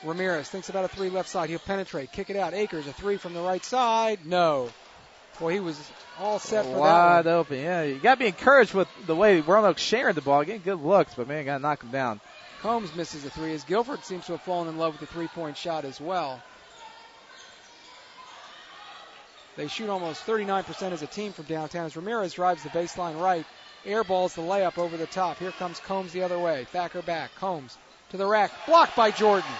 Speaker 1: Ramirez thinks about a three left side. He'll penetrate, kick it out. Akers, a three from the right side. No. Boy, he was all set for that one.
Speaker 10: Wide open, yeah. You got to be encouraged with the way Roanoke's sharing the ball, getting good looks, but, man, got to knock him down.
Speaker 1: Combs misses a three as Guilford seems to have fallen in love with the three-point shot as well. They shoot almost 39% as a team from downtown as Ramirez drives the baseline right. Airballs the layup over the top. Here comes Combs the other way. Thacker back. Combs to the rack. Blocked by Jordan.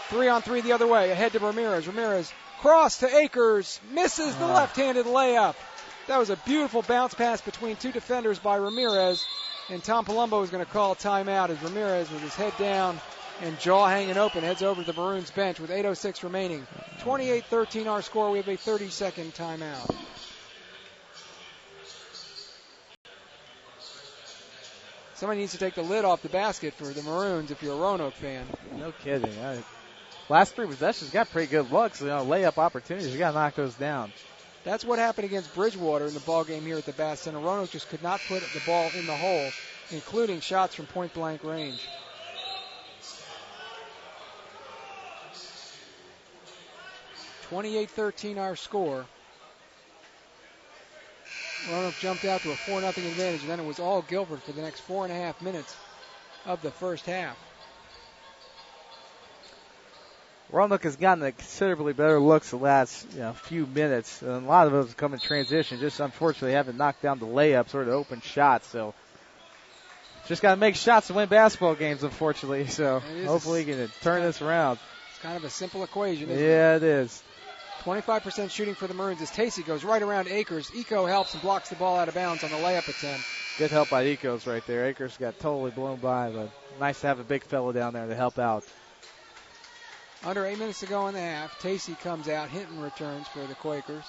Speaker 1: 3-on-3 the other way. Ahead to Ramirez. Ramirez cross to Akers. Misses the left-handed layup. That was a beautiful bounce pass between two defenders by Ramirez. And Tom Palumbo is going to call a timeout as Ramirez, with his head down and jaw hanging open, heads over to the Maroons bench with 8:06 remaining. 28-13 our score. We have a 30-second timeout. Somebody needs to take the lid off the basket for the Maroons if you're a Roanoke fan.
Speaker 10: No kidding. Last three possessions got pretty good looks. Layup opportunities. You got to knock those down.
Speaker 1: That's what happened against Bridgewater in the ball game here at the Bass Center. Roanoke just could not put the ball in the hole, including shots from point-blank range. (28-13) our score. Roanoke jumped out to a 4-0 advantage, and then it was all Guilford for the next 4.5 minutes of the first half.
Speaker 10: Roanoke has gotten a considerably better looks the last few minutes, and a lot of those come in transition. Just unfortunately haven't knocked down the layups or the open shots. So just got to make shots to win basketball games, unfortunately. So hopefully he can turn this around.
Speaker 1: It's kind of a simple equation, isn't it?
Speaker 10: Yeah, it is.
Speaker 1: 25% shooting for the Maroons as Tacey goes right around Akers. Eco helps and blocks the ball out of bounds on the layup attempt.
Speaker 10: Good help by Ecos right there. Akers got totally blown by, but nice to have a big fellow down there to help out.
Speaker 1: Under 8 minutes to go in the half. Tacey comes out. Hinton returns for the Quakers.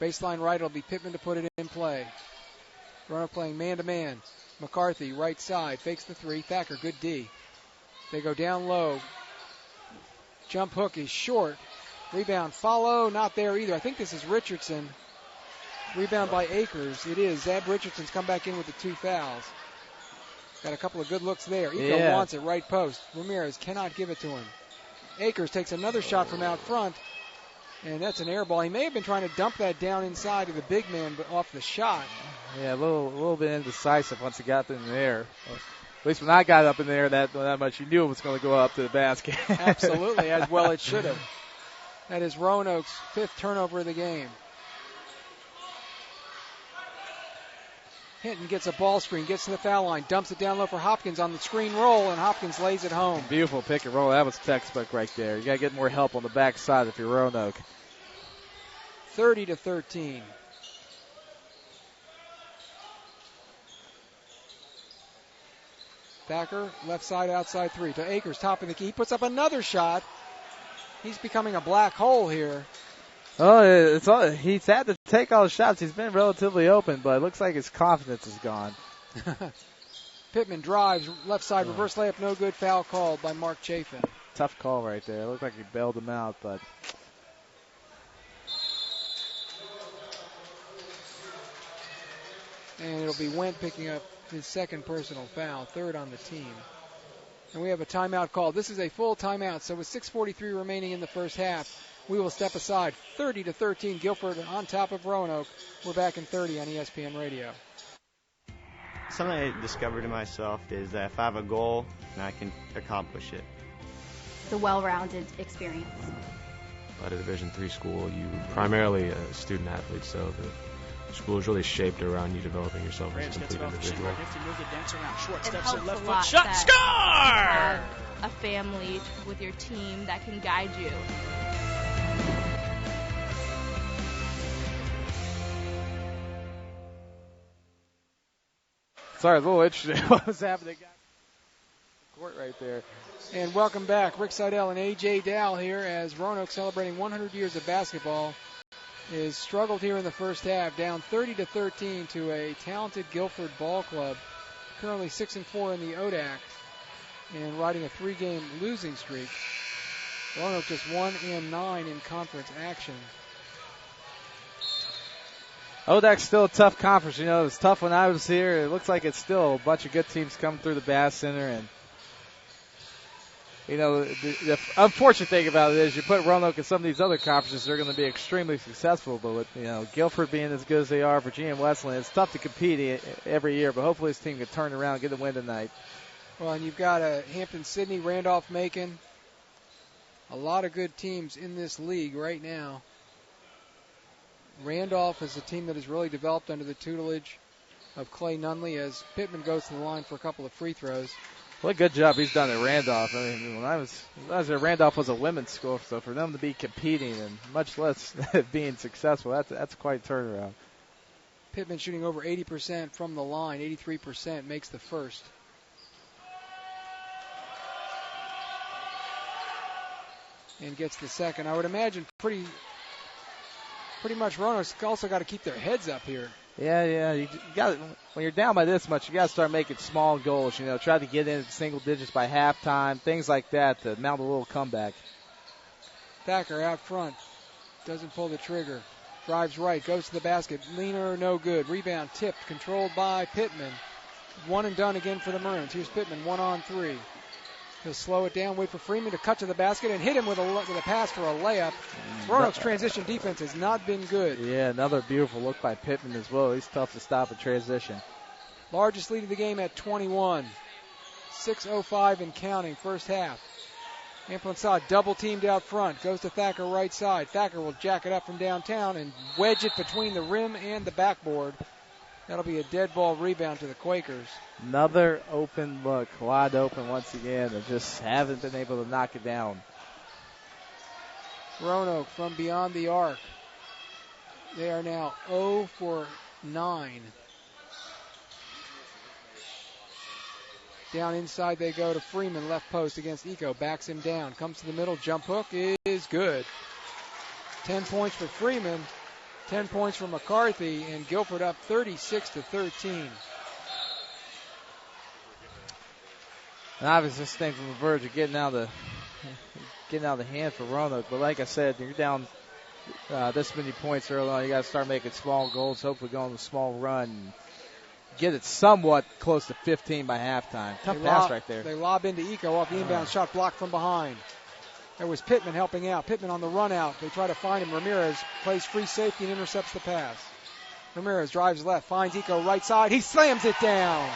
Speaker 1: Baseline right will be Pittman to put it in play. Roanoke playing man-to-man. McCarthy, right side, fakes the three. Thacker, good D. They go down low. Jump hook is short. Rebound follow, not there either. I think this is Richardson. Rebound by Akers. It is. Zab Richardson's come back in with the 2 fouls. Got a couple of good looks there. Eco wants it, right post. Ramirez cannot give it to him. Akers takes another shot from out front, and that's an air ball. He may have been trying to dump that down inside to the big man, but off the shot.
Speaker 10: Yeah, a little bit indecisive once he got in there. At least when I got up in there that much, you knew it was going to go up to the basket.
Speaker 1: Absolutely, as well it should have. That is Roanoke's 5th turnover of the game. Hinton gets a ball screen, gets to the foul line, dumps it down low for Hopkins on the screen roll, and Hopkins lays it home.
Speaker 10: Beautiful pick and roll. That was textbook right there. You got to get more help on the backside if you're Roanoke.
Speaker 1: 30-13. Thacker, left side, outside three. To Akers, top of the key. He puts up another shot. He's becoming a black hole here.
Speaker 10: Oh, he's had to take all the shots. He's been relatively open, but it looks like his confidence is gone.
Speaker 1: Pittman drives, left side, reverse layup, no good. Foul called by Mark Chafin.
Speaker 10: Tough call right there. It looked like he bailed him out, but...
Speaker 1: And it'll be Wendt picking up his 2nd personal foul, 3rd on the team. And we have a timeout called. This is a full timeout, so with 6:43 remaining in the first half, we will step aside. 30-13, Guilford on top of Roanoke. We're back in 30 on ESPN Radio.
Speaker 11: Something I discovered in myself is that if I have a goal, then I can accomplish it.
Speaker 12: The well-rounded experience.
Speaker 4: At a Division III school, you primarily a student athlete, so the school is really shaped around you developing yourself as a complete individual.
Speaker 12: It helps a lot shot, score! A family with your team that can guide you.
Speaker 10: Sorry, a little interesting what was happening. Court right there.
Speaker 1: And welcome back. Rick Seidel and A.J. Dow here as Roanoke, celebrating 100 years of basketball, is struggled here in the first half, down 30-13 to a talented Guilford ball club, currently 6-4 in the ODAC and riding a 3-game losing streak. Roanoke just 1-9 in conference action.
Speaker 10: ODAC's still a tough conference. It was tough when I was here. It looks like it's still a bunch of good teams coming through the Bass Center. And, the unfortunate thing about it is you put Roanoke in some of these other conferences, they're going to be extremely successful. But with, Guilford being as good as they are, Virginia and Westland, it's tough to compete every year. But hopefully this team can turn around and get a win tonight.
Speaker 1: Well, and you've got Hampton-Sydney, Randolph-Macon. A lot of good teams in this league right now. Randolph is a team that has really developed under the tutelage of Clay Nunley as Pittman goes to the line for a couple of free throws.
Speaker 10: What a good job he's done at Randolph. I mean, when I was there, Randolph was a women's school, so for them to be competing and much less being successful, that's quite a turnaround.
Speaker 1: Pittman shooting over 80% from the line, 83% makes the first. And gets the second. I would imagine pretty much Roanoke's also got to keep their heads up here.
Speaker 10: Yeah. You got when you're down by this much, you got to start making small goals. Try to get into single digits by halftime, things like that to mount a little comeback.
Speaker 1: Thacker out front, doesn't pull the trigger. Drives right, goes to the basket. Leaner, no good. Rebound tipped, controlled by Pittman. One and done again for the Maroons. Here's Pittman, 1-on-3. He'll slow it down, wait for Freeman to cut to the basket and hit him with a pass for a layup. Roanoke's transition defense has not been good.
Speaker 10: Yeah, another beautiful look by Pittman as well. He's tough to stop in transition.
Speaker 1: Largest lead of the game at 21. 6:05 and counting, first half. Amplin double teamed out front. Goes to Thacker right side. Thacker will jack it up from downtown and wedge it between the rim and the backboard. That'll be a dead ball rebound to the Quakers.
Speaker 10: Another open look, wide open once again. They just haven't been able to knock it down.
Speaker 1: Roanoke from beyond the arc. They are now 0 for 9. Down inside they go to Freeman, left post against Eco. Backs him down. Comes to the middle. Jump hook is good. 10 points for Freeman. 10 points for McCarthy. And Guilford up 36-13.
Speaker 10: And obviously this thing's on the verge of getting out of the hand for Roanoke. But like I said, you're down this many points early on. You got to start making small goals. Hopefully go on a small run. Get it somewhat close to 15 by halftime. Tough pass right there.
Speaker 1: They lob into Eco off the inbound shot, blocked from behind. There was Pittman helping out. Pittman on the run out. They try to find him. Ramirez plays free safety and intercepts the pass. Ramirez drives left, finds Eco right side. He slams it down.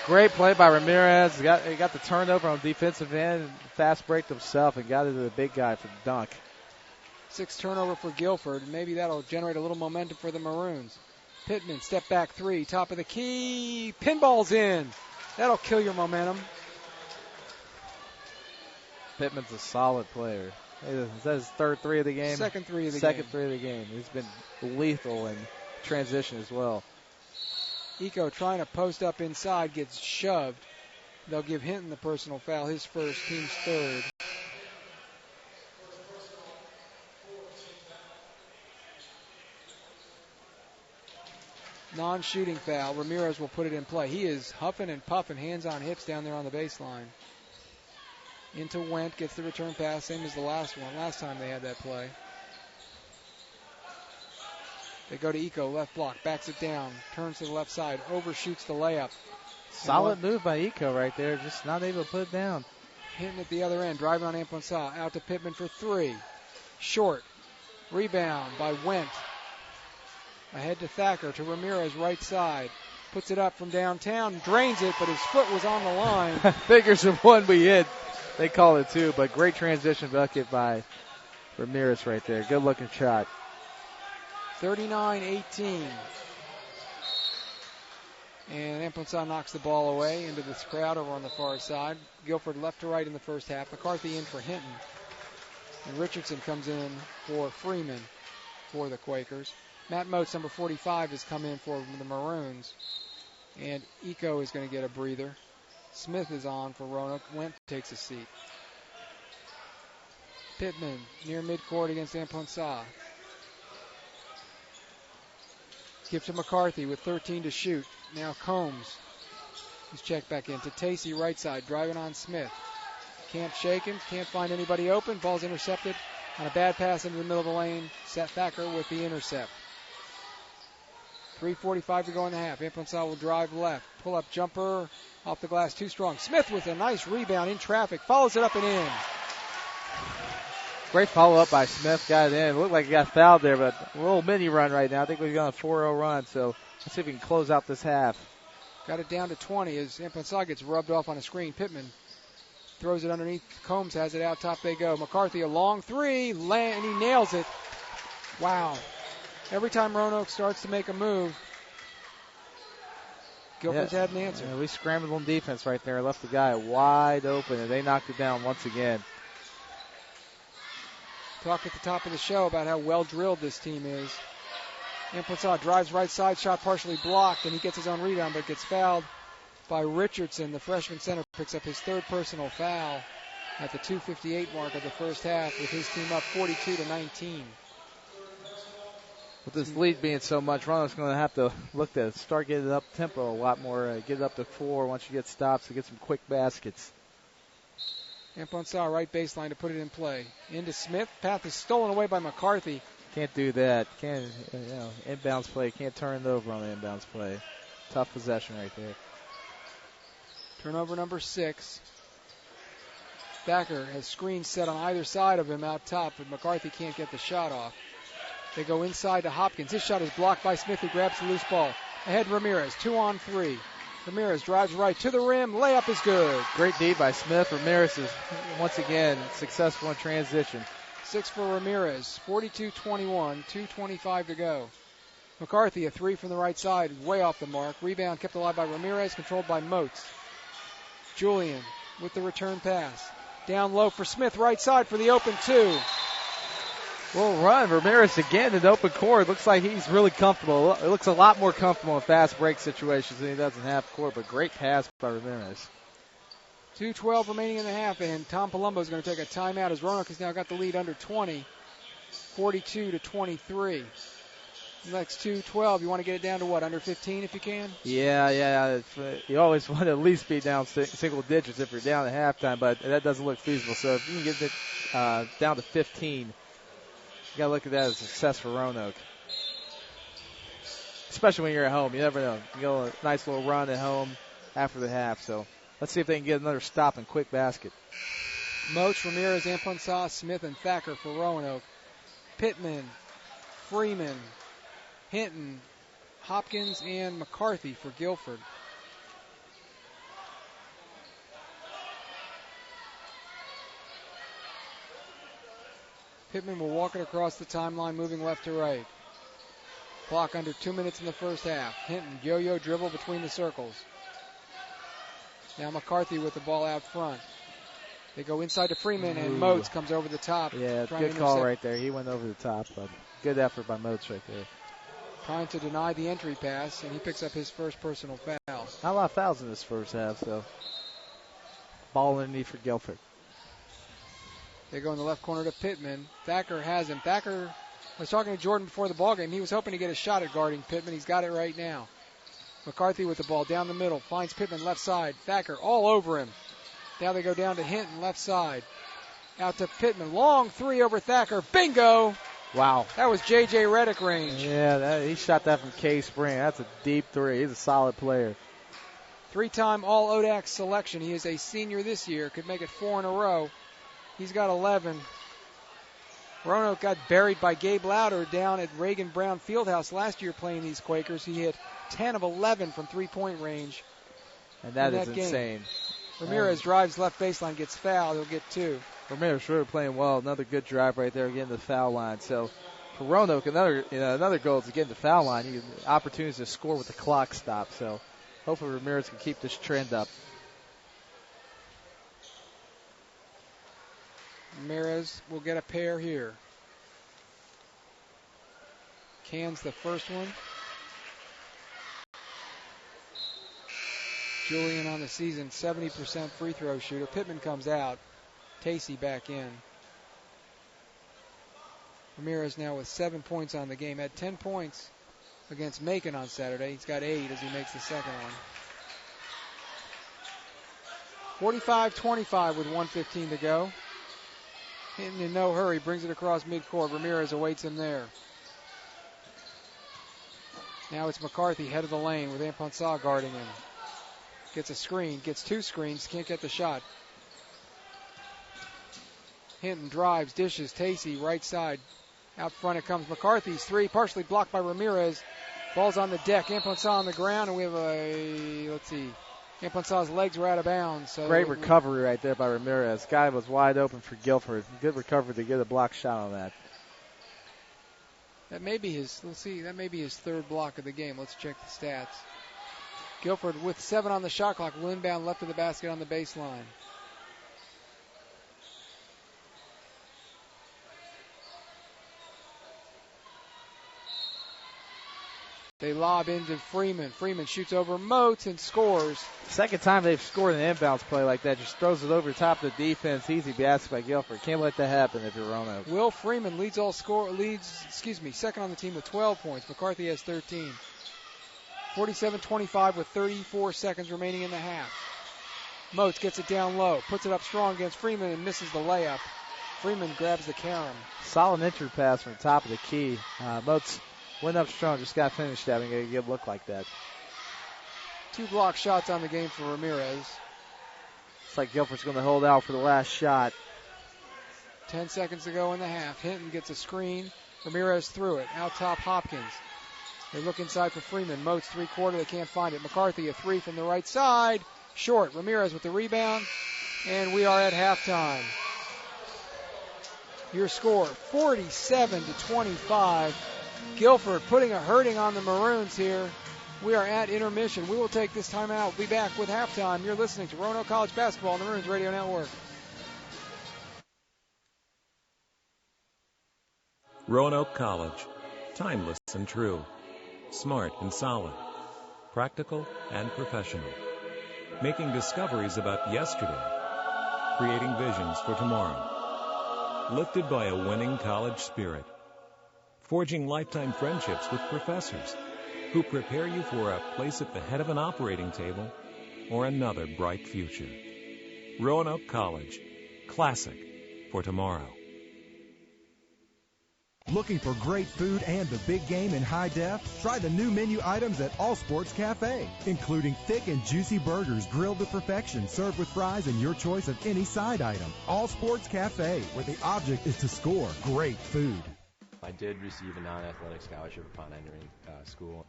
Speaker 10: Great play by Ramirez. He got the turnover on defensive end. Fast break himself and got it to the big guy for the dunk.
Speaker 1: 6th turnover for Guilford. Maybe that'll generate a little momentum for the Maroons. Pittman, step back 3, top of the key. Pinball's in. That'll kill your momentum.
Speaker 10: Pittman's a solid player. Is that his third 3 of the game?
Speaker 1: Second 3 of the game.
Speaker 10: Second 3 of the game. He's been lethal in transition as well.
Speaker 1: Eco trying to post up inside, gets shoved. They'll give Hinton the personal foul, his first, team's third. Non-shooting foul. Ramirez will put it in play. He is huffing and puffing, hands on hips down there on the baseline. Into Wendt, gets the return pass, same as the last time they had that play. They go to Eco, left block, backs it down, turns to the left side, overshoots the layup.
Speaker 10: Solid move by Eco right there, just not able to put it down.
Speaker 1: Hinton at the other end, driving on Amplin, out to Pittman for 3. Short. Rebound by Wendt. Ahead to Thacker, to Ramirez, right side. Puts it up from downtown, drains it, but his foot was on the line.
Speaker 10: Figures of one we hit. They call it 2, but great transition bucket by Ramirez right there. Good looking shot.
Speaker 1: 39-18. And Amplin knocks the ball away into this crowd over on the far side. Guilford left to right in the first half. McCarthy in for Hinton. And Richardson comes in for Freeman for the Quakers. Matt Motes, number 45, has come in for the Maroons. And Eco is going to get a breather. Smith is on for Roanoke. Wendt takes a seat. Pittman near midcourt against Amplin. Gives to McCarthy with 13 to shoot. Now Combs. He's checked back in to Tacey, right side, driving on Smith. Can't shake him, can't find anybody open. Ball's intercepted on a bad pass into the middle of the lane. Seth Thacker with the intercept. 3:45 to go in the half. Amplin will drive left. Pull-up jumper off the glass, too strong. Smith with a nice rebound in traffic. Follows it up and in.
Speaker 10: Great follow-up by Smith. Got it in. Looked like he got fouled there, but a little mini run right now. I think we've got a 4-0 run, so let's see if we can close out this half.
Speaker 1: Got it down to 20 as Amplin gets rubbed off on a screen. Pittman throws it underneath. Combs has it out top. They go. McCarthy a long 3, and he nails it. Wow. Every time Roanoke starts to make a move, Guilford's had an answer.
Speaker 10: Yeah, we scrambled on defense right there. Left the guy wide open, and they knocked it down once again.
Speaker 1: Talk at the top of the show about how well drilled this team is. Amponsah drives right side, shot partially blocked, and he gets his own rebound, but gets fouled by Richardson. The freshman center picks up his third personal foul at the 2:58 mark of the first half, with his team up 42-19.
Speaker 10: With this lead being so much, Roanoke's going to have to look to start getting it up tempo a lot more, get it up to 4 once you get stops to get some quick baskets.
Speaker 1: Amponsah right baseline to put it in play. Into Smith. Path is stolen away by McCarthy.
Speaker 10: Can't do that. Can't, inbounds play. Can't turn it over on the inbounds play. Tough possession right there.
Speaker 1: Turnover number 6. Thacker has screens set on either side of him out top, but McCarthy can't get the shot off. They go inside to Hopkins. His shot is blocked by Smith, who grabs the loose ball. Ahead Ramirez, 2-on-3. Ramirez drives right to the rim. Layup is good.
Speaker 10: Great D by Smith. Ramirez is, once again, successful in transition.
Speaker 1: 6 for Ramirez. 42-21. 2:25 to go. McCarthy, a 3 from the right side, way off the mark. Rebound kept alive by Ramirez, controlled by Moats. Julian with the return pass. Down low for Smith, right side for the open 2.
Speaker 10: Well run. Ramirez again in open court. Looks like he's really comfortable. It looks a lot more comfortable in fast break situations than he does in half court, but great pass by Ramirez.
Speaker 1: 2:12 remaining in the half, and Tom Palumbo is going to take a timeout as Roanoke has now got the lead under 20, 42-23. Next 2:12, you want to get it down to what, under 15 if you can?
Speaker 10: Yeah. You always want to at least be down single digits if you're down at halftime, but that doesn't look feasible. So if you can get it down to 15, you got to look at that as a success for Roanoke. Especially when you're at home. You never know. You go a nice little run at home after the half. So let's see if they can get another stop and quick basket.
Speaker 1: Moats, Ramirez, Amponsah, Smith, and Thacker for Roanoke. Pittman, Freeman, Hinton, Hopkins, and McCarthy for Guilford. Pittman will walk it across the timeline, moving left to right. Clock under 2 minutes in the first half. Hinton, yo-yo dribble between the circles. Now McCarthy with the ball out front. They go inside to Freeman, and Moats comes over the top.
Speaker 10: Yeah, good call right there. He went over the top, but good effort by Moats right there.
Speaker 1: Trying to deny the entry pass, and he picks up his first personal foul.
Speaker 10: Not a lot of fouls in this first half, so ball underneath for Guilford.
Speaker 1: They go in the left corner to Pittman. Thacker has him. Thacker was talking to Jordan before the ball game. He was hoping to get a shot at guarding Pittman. He's got it right now. McCarthy with the ball down the middle. Finds Pittman left side. Thacker all over him. Now they go down to Hinton left side. Out to Pittman. Long 3 over Thacker. Bingo!
Speaker 10: Wow.
Speaker 1: That was J.J. Reddick range.
Speaker 10: Yeah, he shot that from K-Spring. That's a deep 3. He's a solid player.
Speaker 1: 3-time All-ODAC selection. He is a senior this year. Could make it 4 in a row. He's got 11. Roanoke got buried by Gabe Lauder down at Reagan Brown Fieldhouse last year playing these Quakers. He hit 10 of 11 from three-point range.
Speaker 10: And that is insane.
Speaker 1: Ramirez drives left baseline, gets fouled. He'll get 2.
Speaker 10: Ramirez really playing well. Another good drive right there, getting the foul line. So for Roanoke, another goal is to get in the foul line. Opportunities to score with the clock stop. So hopefully Ramirez can keep this trend up.
Speaker 1: Ramirez will get a pair here. Cans the first one. Julian on the season, 70% free throw shooter. Pittman comes out. Tacey back in. Ramirez now with 7 points on the game. Had 10 points against Macon on Saturday. He's got 8 as he makes the second one. 45-25 with 1:15 to go. Hinton in no hurry, brings it across midcourt. Ramirez awaits him there. Now it's McCarthy, head of the lane with Amponsah guarding him. Gets a screen, gets 2 screens, can't get the shot. Hinton drives, dishes, Tacey, right side. Out front it comes. McCarthy's 3, partially blocked by Ramirez. Ball's on the deck. Amponsah on the ground, and we have Amponsah's legs were out of bounds. So
Speaker 10: great recovery right there by Ramirez. Guy was wide open for Guilford. Good recovery to get a block shot on that.
Speaker 1: That may be his. Let's see. That may be his third block of the game. Let's check the stats. Guilford with 7 on the shot clock will inbound left of the basket on the baseline. They lob into Freeman. Freeman shoots over Moats and scores.
Speaker 10: Second time they've scored an inbounds play like that. Just throws it over the top of the defense. Easy basket by Guilford. Can't let that happen if you're Roanoke.
Speaker 1: Will Freeman second on the team with 12 points. McCarthy has 13. 47-25 with 34 seconds remaining in the half. Moats gets it down low. Puts it up strong against Freeman and misses the layup. Freeman grabs the carom.
Speaker 10: Solid entry pass from the top of the key. Moats went up strong, just got finished having a good look like that.
Speaker 1: 2 block shots on the game for Ramirez.
Speaker 10: Looks like Guilford's going to hold out for the last shot.
Speaker 1: 10 seconds to go in the half. Hinton gets a screen. Ramirez threw it. Out top, Hopkins. They look inside for Freeman. Moats 3-quarter. They can't find it. McCarthy, a 3 from the right side. Short. Ramirez with the rebound. And we are at halftime. Your score, 47-25. Guilford putting a hurting on the Maroons here. We are at intermission. We will take this time out. We'll be back with halftime. You're listening to Roanoke College Basketball on the Maroons Radio Network.
Speaker 2: Roanoke College. Timeless and true. Smart and solid. Practical and professional. Making discoveries about yesterday. Creating visions for tomorrow. Lifted by a winning college spirit. Forging lifetime friendships with professors who prepare you for a place at the head of an operating table or another bright future. Roanoke College. Classic for tomorrow.
Speaker 3: Looking for great food and the big game in high def? Try the new menu items at All Sports Cafe, including thick and juicy burgers grilled to perfection, served with fries and your choice of any side item. All Sports Cafe, where the object is to score great food.
Speaker 4: I did receive a non-athletic scholarship upon entering school.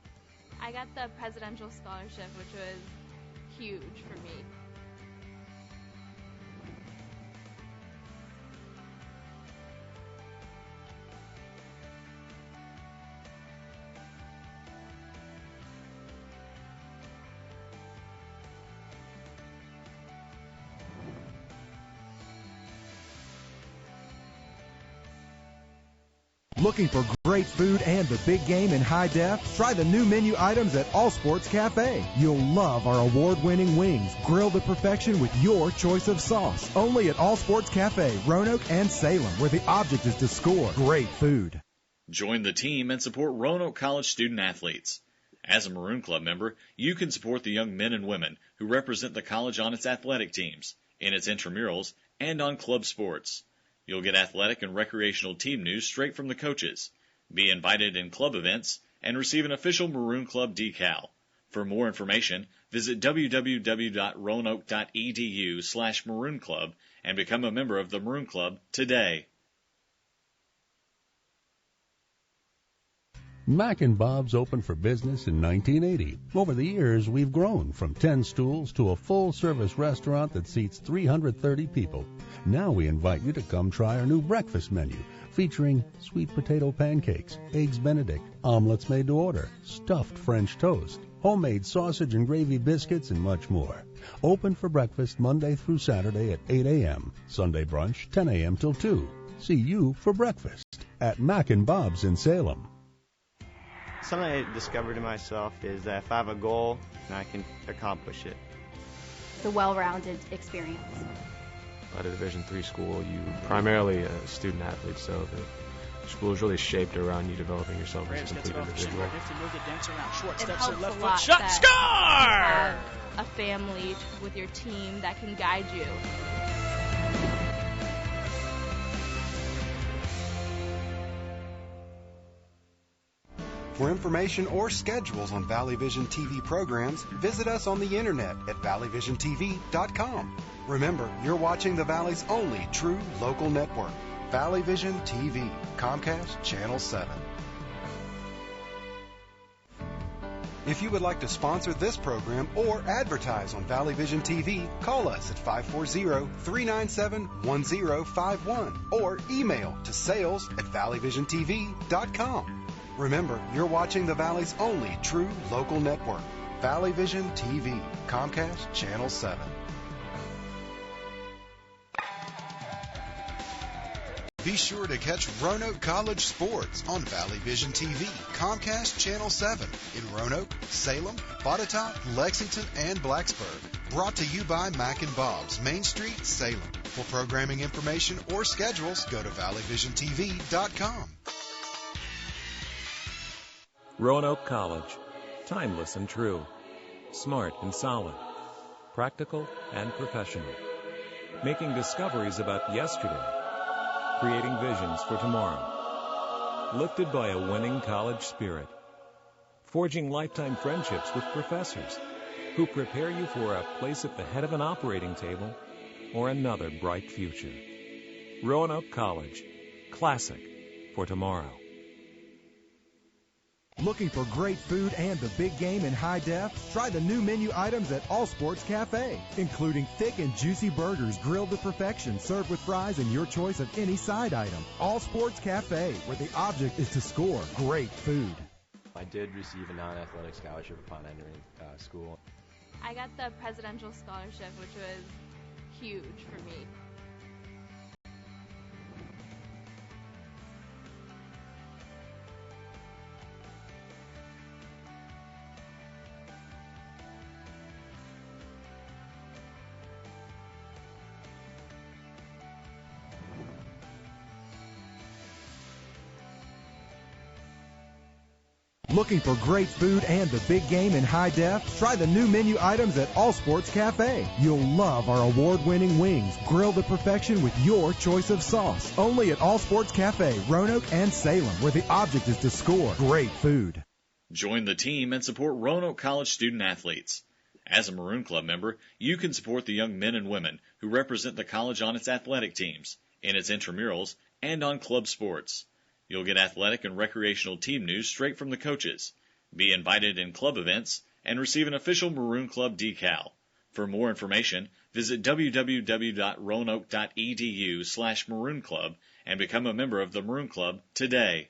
Speaker 5: I got the presidential scholarship, which was huge for me.
Speaker 3: Looking for great food and the big game in high def? Try the new menu items at All Sports Cafe. You'll love our award-winning wings, grilled to perfection with your choice of sauce. Only at All Sports Cafe, Roanoke and Salem, where the object is to score great food.
Speaker 7: Join the team and support Roanoke College student athletes. As a Maroon Club member, you can support the young men and women who represent the college on its athletic teams, in its intramurals, and on club sports. You'll get athletic and recreational team news straight from the coaches, be invited in club events, and receive an official Maroon Club decal. For more information, visit www.roanoke.edu/Maroon Club and become a member of the Maroon Club today.
Speaker 8: Mac and Bob's opened for business in 1980. Over the years, we've grown from 10 stools to a full-service restaurant that seats 330 people. Now we invite you to come try our new breakfast menu, featuring sweet potato pancakes, eggs Benedict, omelets made to order, stuffed French toast, homemade sausage and gravy biscuits, and much more. Open for breakfast Monday through Saturday at 8 a.m., Sunday brunch 10 a.m. till 2. See you for breakfast at Mac and Bob's in Salem.
Speaker 11: Something I discovered in myself is that if I have a goal, then I can accomplish it.
Speaker 13: The well-rounded experience.
Speaker 4: At a Division III school, you primarily a student athlete, so the school is really shaped around you developing yourself as a complete individual.
Speaker 12: It helps a
Speaker 5: lot
Speaker 12: shot,
Speaker 5: that
Speaker 12: score!
Speaker 5: you have a family with your team that can guide you.
Speaker 14: For information or schedules on Valley Vision TV programs, visit us on the internet at valleyvisiontv.com. Remember, you're watching the Valley's only true local network, Valley Vision TV, Comcast Channel 7. If you would like to sponsor this program or advertise on Valley Vision TV, call us at 540-397-1051 or email to sales@valleyvisiontv.com. Remember, you're watching the Valley's only true local network, Valley Vision TV, Comcast Channel 7. Be sure to catch Roanoke College sports on Valley Vision TV, Comcast Channel 7 in Roanoke, Salem, Botetourt, Lexington, and Blacksburg. Brought to you by Mac and Bob's, Main Street, Salem. For programming information or schedules, go to valleyvisiontv.com.
Speaker 2: Roanoke College. Timeless and true. Smart and solid. Practical and professional. Making discoveries about yesterday. Creating visions for tomorrow. Lifted by a winning college spirit. Forging lifetime friendships with professors who prepare you for a place at the head of an operating table or another bright future. Roanoke College. Classic for tomorrow.
Speaker 3: Looking for great food and the big game in high def? Try the new menu items at All Sports Cafe, including thick and juicy burgers grilled to perfection, served with fries and your choice of any side item. All Sports Cafe, where the object is to score great food.
Speaker 4: I did receive a non-athletic scholarship upon entering school.
Speaker 5: I got the presidential scholarship, which was huge for me.
Speaker 3: Looking for great food and the big game in high def? Try the new menu items at All Sports Cafe. You'll love our award-winning wings, grilled to perfection with your choice of sauce. Only at All Sports Cafe, Roanoke and Salem, where the object is to score great food.
Speaker 7: Join the team and support Roanoke College student athletes. As a Maroon Club member, you can support the young men and women who represent the college on its athletic teams, in its intramurals, and on club sports. You'll get athletic and recreational team news straight from the coaches, be invited in club events, and receive an official Maroon Club decal. For more information, visit www.roanoke.edu/Maroon Club and become a member of the Maroon Club today.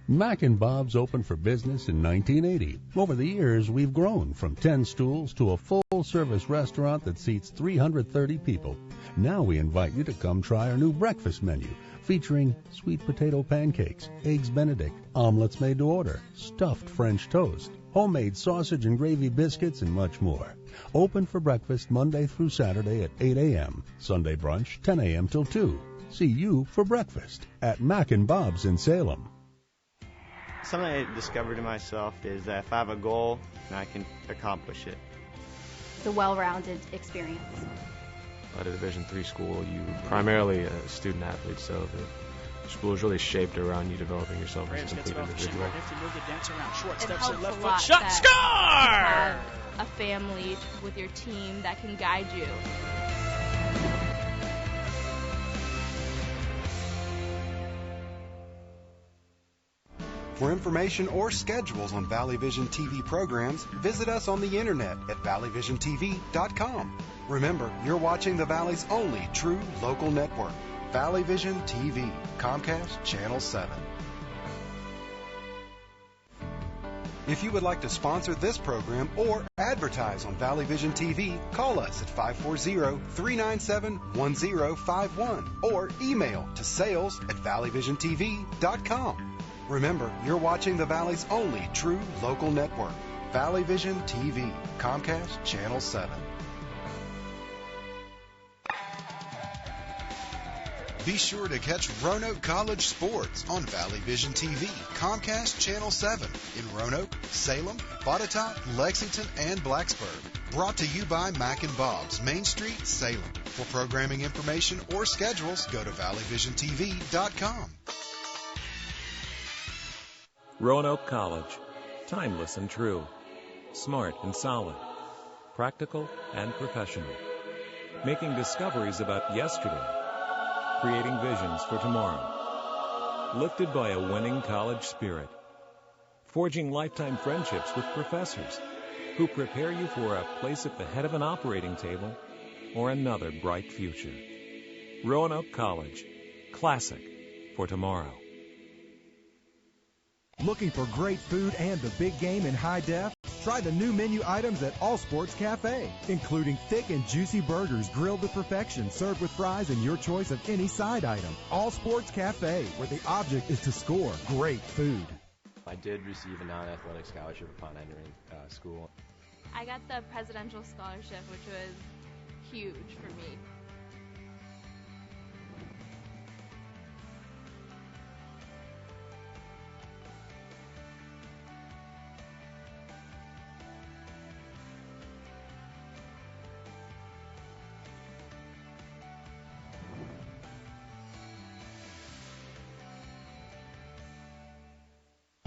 Speaker 8: Mac and Bob's opened for business in 1980. Over the years, we've grown from 10 stools to a full-service restaurant that seats 330 people. Now we invite you to come try our new breakfast menu, featuring sweet potato pancakes, eggs Benedict, omelets made to order, stuffed French toast, homemade sausage and gravy biscuits, and much more. Open for breakfast Monday through Saturday at 8 a.m., Sunday brunch 10 a.m. till 2. See you for breakfast at Mac and Bob's in Salem.
Speaker 11: Something I discovered in myself is that if I have a goal, I can accomplish it.
Speaker 13: It's a well-rounded experience.
Speaker 4: At a Division III school, you primarily a student athlete, so the school is really shaped around you developing yourself as a complete individual.
Speaker 5: It helps a lot that you have a family with your team that can guide you.
Speaker 14: For information or schedules on Valley Vision TV programs, visit us on the internet at valleyvisiontv.com. Remember, you're watching the Valley's only true local network, Valley Vision TV, Comcast Channel 7. If you would like to sponsor this program or advertise on Valley Vision TV, call us at 540-397-1051 or email to sales@valleyvisiontv.com. Remember, you're watching the Valley's only true local network, Valley Vision TV, Comcast Channel 7. Be sure to catch Roanoke College sports on Valley Vision TV, Comcast Channel 7 in Roanoke, Salem, Botetourt, Lexington, and Blacksburg. Brought to you by Mac and Bob's, Main Street, Salem. For programming information or schedules, go to valleyvisiontv.com.
Speaker 2: Roanoke College. Timeless and true. Smart and solid. Practical and professional. Making discoveries about yesterday. Creating visions for tomorrow. Lifted by a winning college spirit. Forging lifetime friendships with professors who prepare you for a place at the head of an operating table or another bright future. Roanoke College. Classic for tomorrow.
Speaker 3: Looking for great food and the big game in high def? Try the new menu items at All Sports Cafe, including thick and juicy burgers grilled to perfection, served with fries and your choice of any side item. All Sports Cafe, where the object is to score great food.
Speaker 4: I did receive a non-athletic scholarship upon entering school.
Speaker 5: I got the presidential scholarship, which was huge for me.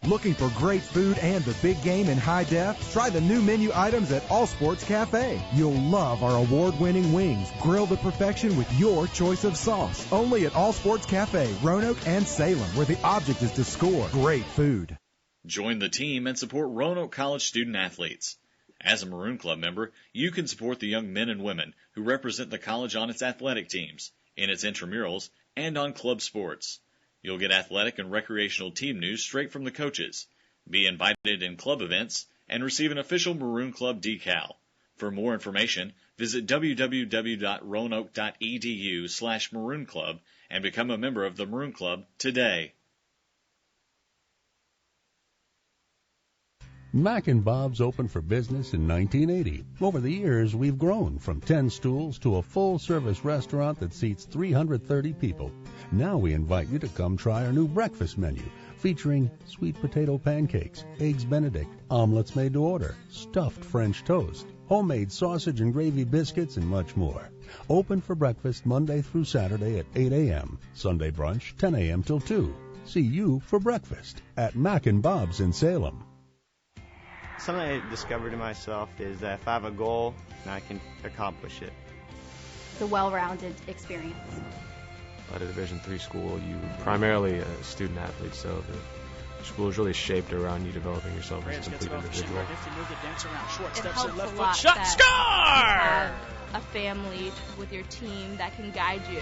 Speaker 3: Looking for great food and the big game in high def? Try the new menu items at All Sports Cafe. You'll love our award-winning wings, grilled to perfection with your choice of sauce. Only at All Sports Cafe, Roanoke and Salem, where the object is to score great food.
Speaker 7: Join the team and support Roanoke College student athletes. As a Maroon Club member, you can support the young men and women who represent the college on its athletic teams, in its intramurals, and on club sports. You'll get athletic and recreational team news straight from the coaches, be invited in club events, and receive an official Maroon Club decal. For more information, visit www.roanoke.edu/Maroon Club and become a member of the Maroon Club today.
Speaker 8: Mac and Bob's opened for business in 1980. Over the years, we've grown from 10 stools to a full-service restaurant that seats 330 people. Now we invite you to come try our new breakfast menu, featuring sweet potato pancakes, eggs Benedict, omelets made to order, stuffed French toast, homemade sausage and gravy biscuits, and much more. Open for breakfast Monday through Saturday at 8 a.m., Sunday brunch 10 a.m. till 2. See you for breakfast at Mac and Bob's in Salem.
Speaker 11: Something I discovered in myself is that if I have a goal, I can accomplish it.
Speaker 13: It's a well-rounded experience.
Speaker 4: At a Division III school, you primarily a student athlete, so the school is really shaped around you developing yourself as a complete individual.
Speaker 5: It helps a lot that you have a family with your team that can guide you.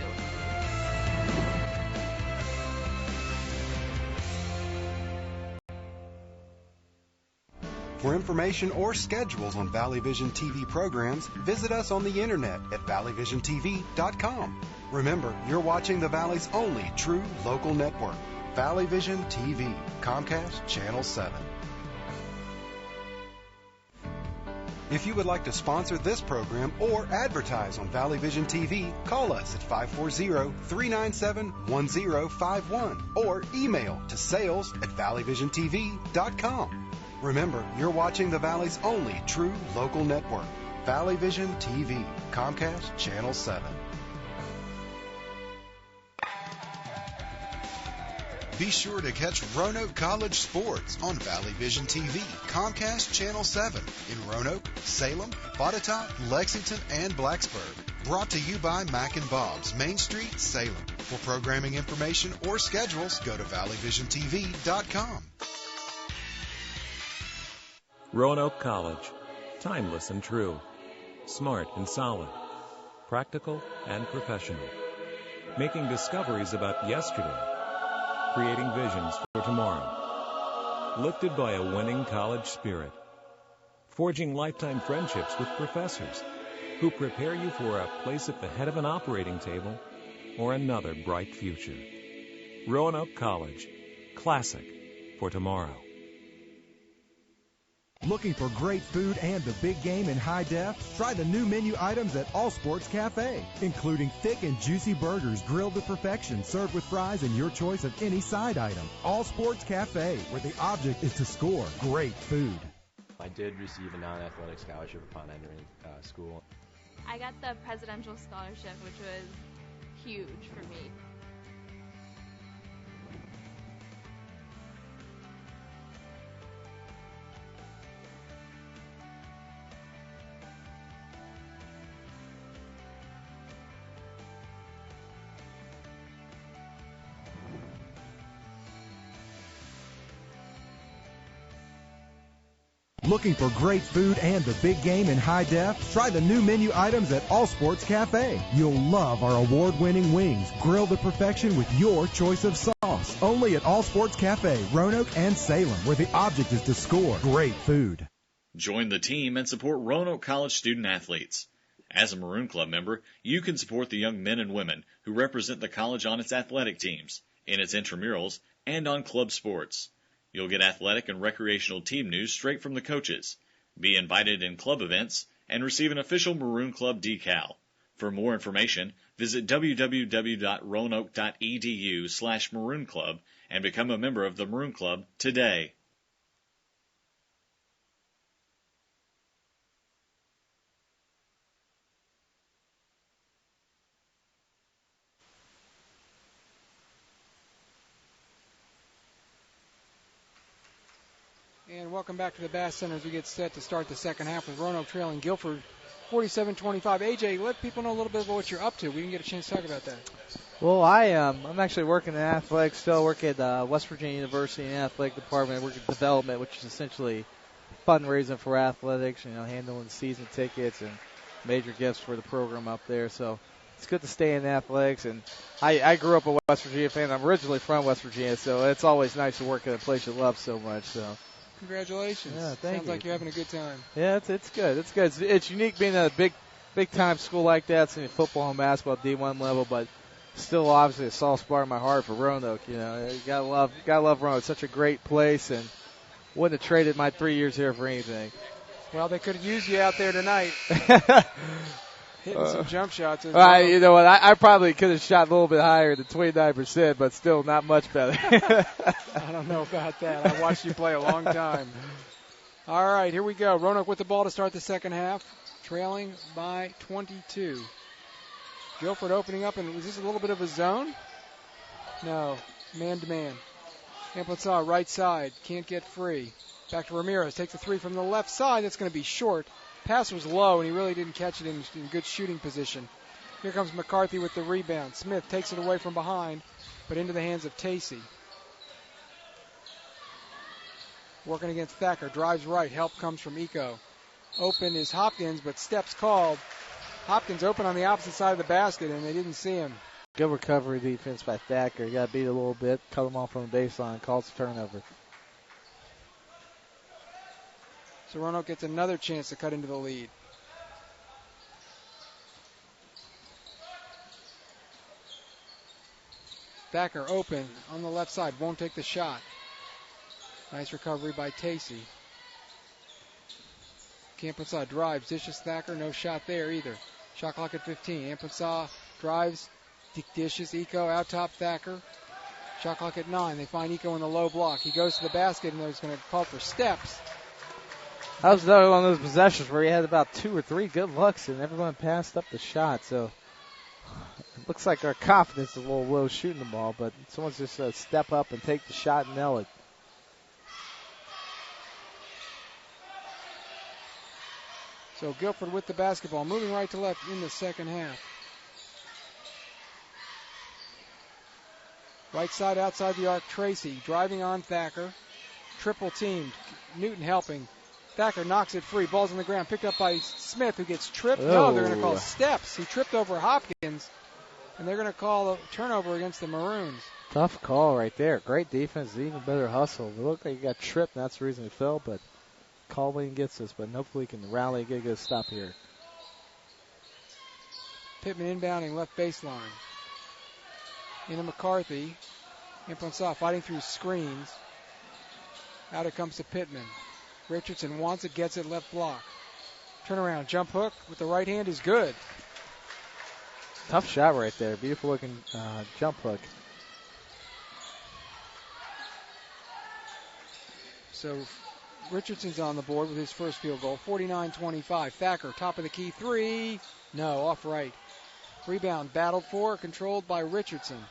Speaker 14: For information or schedules on Valley Vision TV programs, visit us on the internet at valleyvisiontv.com. Remember, you're watching the Valley's only true local network, Valley Vision TV, Comcast Channel 7. If you would like to sponsor this program or advertise on Valley Vision TV, call us at 540-397-1051 or email to sales@valleyvisiontv.com. Remember, you're watching the Valley's only true local network, Valley Vision TV, Comcast Channel 7. Be sure to catch Roanoke College sports on Valley Vision TV, Comcast Channel 7 in Roanoke, Salem, Botetourt, Lexington, and Blacksburg. Brought to you by Mac and Bob's, Main Street, Salem. For programming information or schedules, go to valleyvisiontv.com.
Speaker 2: Roanoke College. Timeless and true. Smart and solid. Practical and professional. Making discoveries about yesterday. Creating visions for tomorrow. Lifted by a winning college spirit. Forging lifetime friendships with professors who prepare you for a place at the head of an operating table or another bright future. Roanoke College. Classic for tomorrow.
Speaker 3: Looking for great food and the big game in high def? Try the new menu items at All Sports Cafe, including thick and juicy burgers grilled to perfection, served with fries and your choice of any side item. All Sports Cafe, where the object is to score great food.
Speaker 4: I did receive a non-athletic scholarship upon entering school.
Speaker 5: I got the presidential scholarship, which was huge for me.
Speaker 3: Looking for great food and the big game in high def? Try the new menu items at All Sports Cafe. You'll love our award-winning wings, grilled to perfection with your choice of sauce. sauce. Only at All Sports Cafe, Roanoke and Salem, where the object is to score great food.
Speaker 7: Join the team and support Roanoke College student athletes. As a Maroon Club member, you can support the young men and women who represent the college on its athletic teams, in its intramurals, and on club sports. You'll get athletic and recreational team news straight from the coaches, be invited in club events, and receive an official Maroon Club decal. For more information, visit www.roanoke.edu/Maroon Club and become a member of the Maroon Club today.
Speaker 1: And welcome back to the Bass Center as we get set to start the second half with Roanoke trailing Guilford 47-25. AJ, let people know a little bit about what you're up to. We didn't get a chance to talk about that.
Speaker 10: Well, I'm actually working in athletics still. Work at West Virginia University in the athletic department. I work at development, which is essentially fundraising for athletics, handling season tickets and major gifts for the program up there. So it's good to stay in athletics. And I grew up a West Virginia fan. I'm originally from West Virginia, so it's always nice to work at a place you love so much. So.
Speaker 1: Congratulations.
Speaker 10: Yeah, thank
Speaker 1: Sounds
Speaker 10: you.
Speaker 1: like you're having a good time.
Speaker 10: Yeah, it's good. It's good. It's unique being at a big time school like that. It's in football and basketball D1 level, but still obviously a soft spot in my heart for Roanoke. You gotta love Roanoke. It's such a great place, and wouldn't have traded my 3 years here for anything.
Speaker 1: Well, they could have used you out there tonight. Hitting some jump shots.
Speaker 10: You know what? I probably could have shot a little bit higher than 29%, but still not much better.
Speaker 1: I don't know about that. I watched you play a long time. All right, here we go. Roanoke with the ball to start the second half, trailing by 22. Guilford opening up, and was this a little bit of a zone? No, man-to-man. Amplicon right side, can't get free. Back to Ramirez, takes a three from the left side. That's going to be short. Pass was low, and he really didn't catch it in good shooting position. Here comes McCarthy with the rebound. Smith takes it away from behind, but into the hands of Tacey. Working against Thacker, drives right. Help comes from Eco. Open is Hopkins, but steps called. Hopkins open on the opposite side of the basket, and they didn't see him.
Speaker 10: Good recovery defense by Thacker. You got to beat a little bit, cut him off from the baseline, calls a turnover.
Speaker 1: So Roanoke gets another chance to cut into the lead. Thacker open on the left side, won't take the shot. Nice recovery by Tacey. Campbell drives, dishes Thacker, no shot there either. Shot clock at 15. Ampensah drives, dishes Eco out top Thacker. Shot clock at 9. They find Eco in the low block. He goes to the basket, and there's going to call for steps.
Speaker 10: That was another one of those possessions where he had about 2 or 3 good looks, and everyone passed up the shot. So it looks like our confidence is a little low shooting the ball, but someone's just step up and take the shot and nail it.
Speaker 1: So Guilford with the basketball, moving right to left in the second half. Right side outside the arc, Tracy driving on Thacker. Triple teamed. Newton helping. Thacker knocks it free. Ball's on the ground. Picked up by Smith, who gets tripped.
Speaker 10: Oh.
Speaker 1: No, they're going to call steps. He tripped over Hopkins, and they're going to call a turnover against the Maroons.
Speaker 10: Tough call right there. Great defense, even better hustle. It looked like he got tripped, and that's the reason he fell, but call when he gets us. But hopefully he can rally and get a good stop here.
Speaker 1: Pittman inbounding left baseline. Into McCarthy. Imponsah fighting through screens. Out it comes to Pittman. Richardson wants it, gets it, left block. Turnaround, jump hook with the right hand is good.
Speaker 10: Tough shot right there. Beautiful looking jump hook.
Speaker 1: So Richardson's on the board with his first field goal. 49-25. Thacker, top of the key, three. No, off right. Rebound battled for, controlled by Richardson.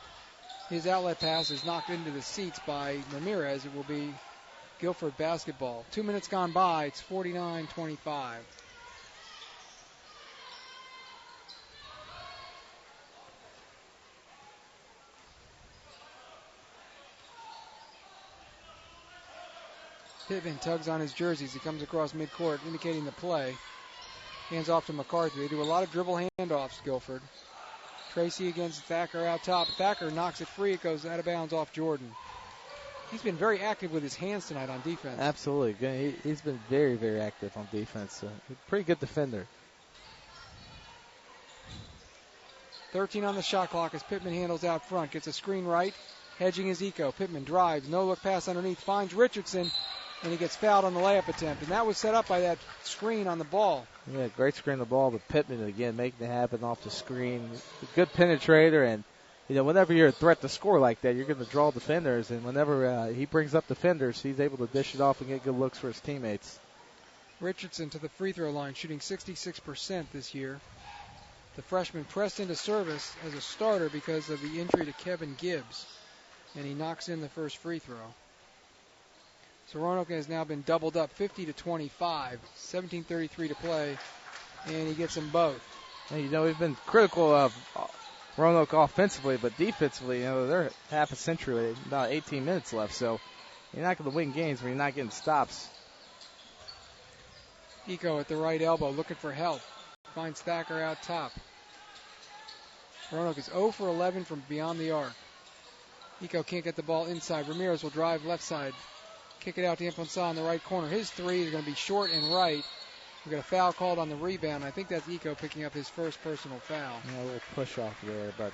Speaker 1: His outlet pass is knocked into the seats by Ramirez. It will be Guilford basketball. 2 minutes gone by. It's 49-25. Pittman tugs on his jersey as he comes across midcourt, indicating the play. Hands off to McCarthy. They do a lot of dribble handoffs, Guilford. Tracy against Thacker out top. Thacker knocks it free. It goes out of bounds off Jordan. He's been very active with his hands tonight on defense.
Speaker 10: Absolutely. He's been very, very active on defense. Pretty good defender.
Speaker 1: 13 on the shot clock as Pittman handles out front. Gets a screen right. Hedging his Eco. Pittman drives. No look pass underneath. Finds Richardson. And he gets fouled on the layup attempt. And that was set up by that screen on the ball.
Speaker 10: Yeah, great screen on the ball. But Pittman, again, making it happen off the screen. A good penetrator. And, whenever you're a threat to score like that, you're going to draw defenders. And whenever he brings up defenders, he's able to dish it off and get good looks for his teammates.
Speaker 1: Richardson to the free throw line, shooting 66% this year. The freshman pressed into service as a starter because of the injury to Kevin Gibbs. And he knocks in the first free throw. So Roanoke has now been doubled up 50-25, 17:33 to play, and he gets them both.
Speaker 10: And, we've been critical of Roanoke offensively, but defensively, they're half a century with about 18 minutes left, so you're not going to win games when you're not getting stops.
Speaker 1: Eco at the right elbow looking for help. Finds Thacker out top. Roanoke is 0 for 11 from beyond the arc. Eco can't get the ball inside. Ramirez will drive left side. Kick it out to Imponsa in the right corner. His three is going to be short and right. We've got a foul called on the rebound. I think that's Eco picking up his first personal foul.
Speaker 10: Yeah, a little push off there, but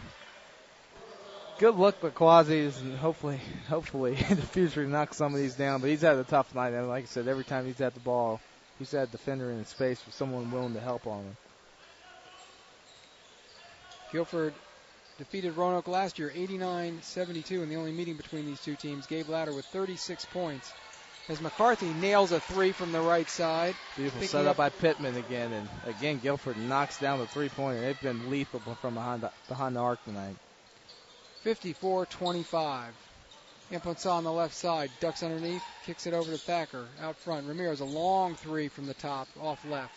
Speaker 10: good look by Quasi's, and hopefully in the future he knocks some of these down. But he's had a tough night, and like I said, every time he's at the ball, he's had a defender in his space with someone willing to help on him.
Speaker 1: Guilford defeated Roanoke last year 89-72 in the only meeting between these two teams. Gabe Ladder with 36 points. As McCarthy nails a three from the right side.
Speaker 10: Beautiful setup by Pittman again. And again, Guilford knocks down the three-pointer. They've been lethal from behind the arc tonight.
Speaker 1: 54-25. Imponsa on the left side. Ducks underneath. Kicks it over to Thacker out front. Ramirez a long three from the top off left.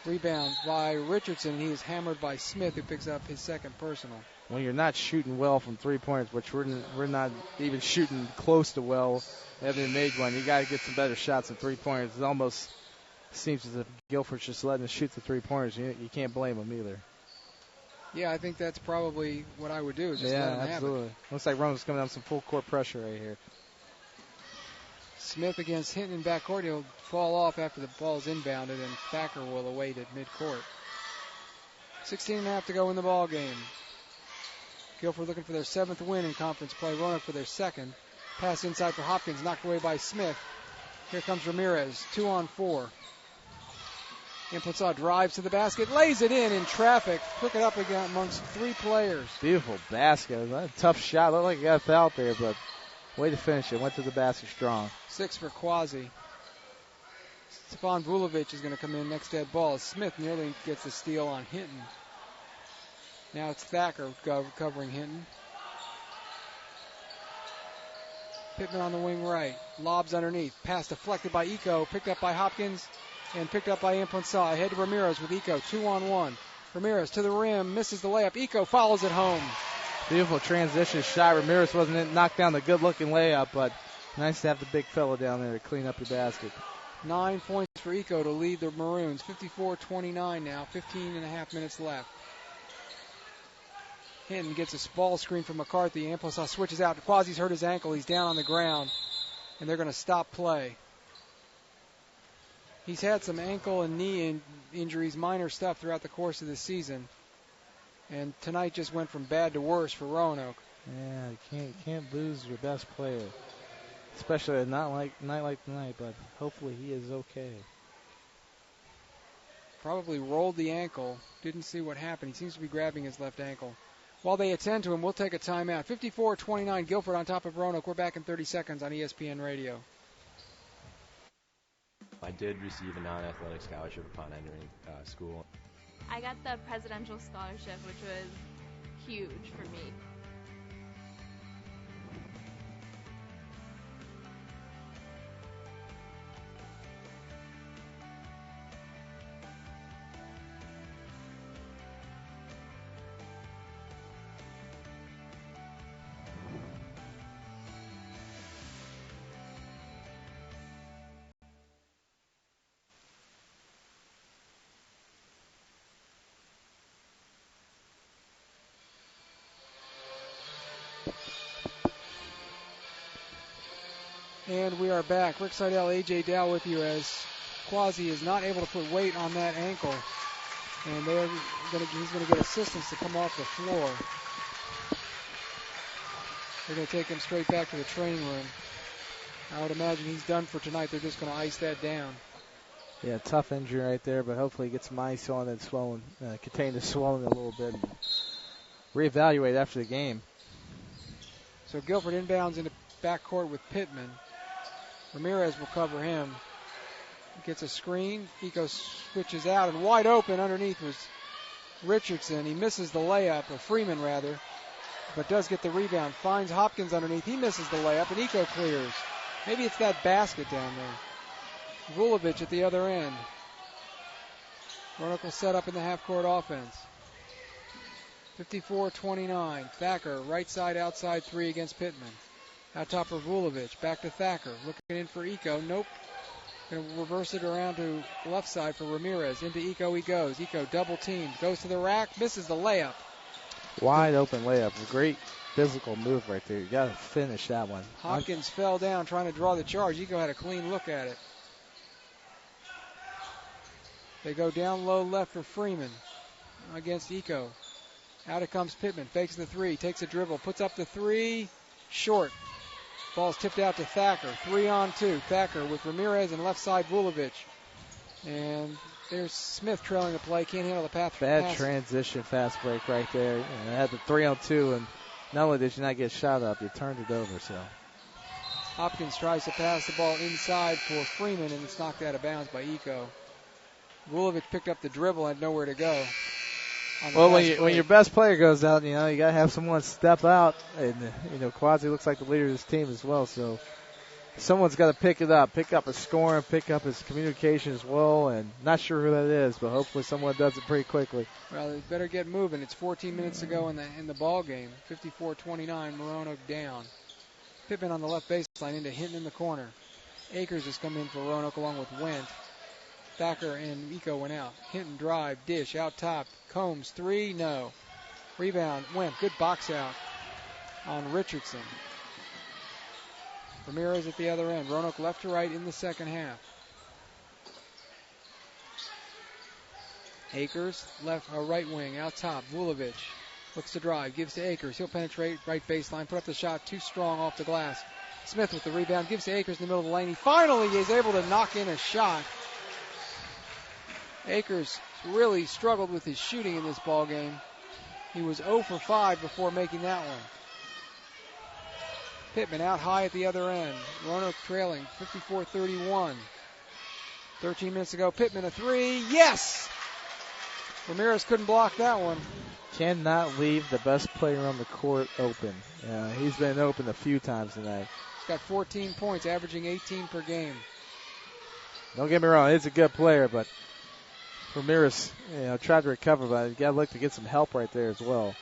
Speaker 1: Rebound by Richardson. He is hammered by Smith, who picks up his second personal.
Speaker 10: When you're not shooting well from three-pointers, which we're not even shooting close to well, haven't made one, you got to get some better shots at three-pointers. It almost seems as if Guilford's just letting us shoot the three-pointers. You can't blame them either.
Speaker 1: Yeah, I think that's probably what I would do, is just let them
Speaker 10: absolutely.
Speaker 1: have it.
Speaker 10: Looks like Roanoke's coming down some full-court pressure right here.
Speaker 1: Smith against Hinton in backcourt. He'll fall off after the ball's inbounded, and Thacker will await at midcourt. 16.5 to go in the ball game. Guilford looking for their 7th win in conference play. Roanoke for their 2nd. Pass inside for Hopkins, knocked away by Smith. Here comes Ramirez, 2-on-4. Imponsa drives to the basket, lays it in traffic. Took it up again amongst 3 players.
Speaker 10: Beautiful basket. A tough shot. Looked like he got fouled there, but way to finish it. Went to the basket strong.
Speaker 1: 6 for Quasi. Stefan Vulovic is going to come in next dead ball. Smith nearly gets the steal on Hinton. Now it's Thacker covering Hinton. Pittman on the wing right. Lobs underneath. Pass deflected by Eco. Picked up by Hopkins and picked up by Imponsa. Ahead to Ramirez with Eco. 2-on-1. Ramirez to the rim. Misses the layup. Eco follows it home.
Speaker 10: Beautiful transition shot. Ramirez wasn't knocked down the good-looking layup, but nice to have the big fella down there to clean up your basket.
Speaker 1: 9 points for Eco to lead the Maroons. 54-29 now. 15.5 minutes left. Hinton gets a ball screen from McCarthy. Imponsa switches out. Quasi's hurt his ankle. He's down on the ground, and they're going to stop play. He's had some ankle and knee injuries, minor stuff throughout the course of the season. And tonight just went from bad to worse for Roanoke.
Speaker 10: Yeah, you can't lose your best player, especially a night like tonight, but hopefully he is okay.
Speaker 1: Probably rolled the ankle. Didn't see what happened. He seems to be grabbing his left ankle. While they attend to him, we'll take a timeout. 54-29, Guilford on top of Roanoke. We're back in 30 seconds on ESPN Radio.
Speaker 15: I did receive a non-athletic scholarship upon entering school.
Speaker 5: I got the presidential scholarship, which was huge for me.
Speaker 1: And we are back. Rick Seidel, A.J. Dow with you as Quasi is not able to put weight on that ankle. And he's going to get assistance to come off the floor. They're going to take him straight back to the training room. I would imagine he's done for tonight. They're just going to ice that down.
Speaker 10: Yeah, tough injury right there, but hopefully he gets some ice on it, swollen, contain the swelling a little bit, and reevaluate after the game.
Speaker 1: So Guilford inbounds into backcourt with Pittman. Ramirez will cover him. Gets a screen. Eco switches out, and wide open underneath was Richardson. He misses the layup, or Freeman rather, but does get the rebound. Finds Hopkins underneath. He misses the layup, and Eco clears. Maybe it's that basket down there. Vulovic at the other end. Roanoke will set up in the half-court offense. 54-29. Thacker, right side, outside three against Pittman. Out top for Vulovic. Back to Thacker. Looking in for Eco. Nope. Going to reverse it around to left side for Ramirez. Into Eco he goes. Eco double teamed. Goes to the rack. Misses the layup.
Speaker 10: Wide open layup. A great physical move right there. You got to finish that one.
Speaker 1: Hopkins fell down trying to draw the charge. Eco had a clean look at it. They go down low left for Freeman against Eco. Out it comes Pittman. Fakes the three. Takes a dribble. Puts up the three. Short. Ball's tipped out to Thacker. 3-on-2. Thacker with Ramirez and left side Vulovic. And there's Smith trailing the play. Can't handle the pass.
Speaker 10: Bad transition fast break right there. And had the 3-on-2, and not only did you not get shot up, you turned it over. So
Speaker 1: Hopkins tries to pass the ball inside for Freeman, and it's knocked out of bounds by Eco. Vulovic picked up the dribble and had nowhere to go.
Speaker 10: Well, when your best player goes out, you got to have someone step out. And, Quasi looks like the leader of this team as well. So someone's got to pick it up, pick up his scoring, pick up his communication as well. And not sure who that is, but hopefully someone does it pretty quickly.
Speaker 1: Well, they better get moving. It's 14 minutes to go in the ball game. 54-29, Roanoke down. Pittman on the left baseline into Hinton in the corner. Akers has come in for Roanoke along with Wendt. Thacker and Eco went out. Hinton drive, dish, out top. Combs, three, no. Rebound, Wendt. Good box out on Richardson. Ramirez at the other end. Roanoke left to right in the second half. Akers, right wing, out top. Vulovic looks to drive, gives to Akers. He'll penetrate right baseline, put up the shot, too strong off the glass. Smith with the rebound, gives to Akers in the middle of the lane. He finally is able to knock in a shot. Akers really struggled with his shooting in this ball game. He was 0 for 5 before making that one. Pittman out high at the other end. Roanoke trailing 54-31. 13 minutes ago, Pittman a three. Yes! Ramirez couldn't block that one.
Speaker 10: Cannot leave the best player on the court open. He's been open a few times tonight.
Speaker 1: He's got 14 points, averaging 18 per game.
Speaker 10: Don't get me wrong, he's a good player, but Ramirez, tried to recover, but you got to look to get some help right there as well.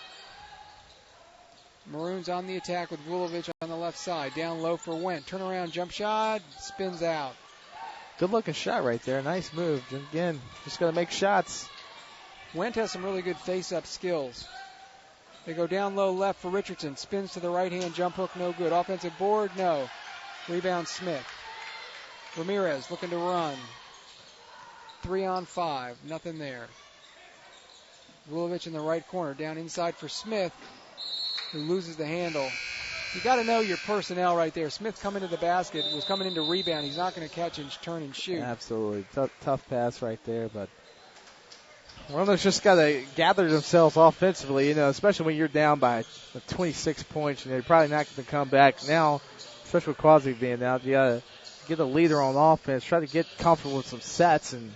Speaker 1: Maroons on the attack with Vulovic on the left side. Down low for Wendt. Turnaround jump shot. Spins out.
Speaker 10: Good looking shot right there. Nice move. Again, just got to make shots.
Speaker 1: Wendt has some really good face-up skills. They go down low left for Richardson. Spins to the right hand. Jump hook no good. Offensive board, no. Rebound Smith. Ramirez looking to run. 3-on-5. Nothing there. Vulovic in the right corner. Down inside for Smith, who loses the handle. You got to know your personnel right there. Smith coming to the basket, was coming in to rebound. He's not going to catch and turn and shoot.
Speaker 10: Absolutely. Tough pass right there, but Roanoke's just got to gather themselves offensively, especially when you're down by 26 points, and they're probably not going to come back now, especially with Quasi being out. You got to get a leader on offense, try to get comfortable with some sets and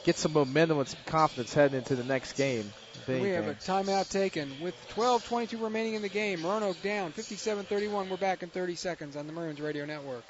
Speaker 10: get some momentum and some confidence heading into the next game.
Speaker 1: We have a timeout taken with 12:22 remaining in the game. Roanoke down 57-31. We're back in 30 seconds on the Maroons Radio Network.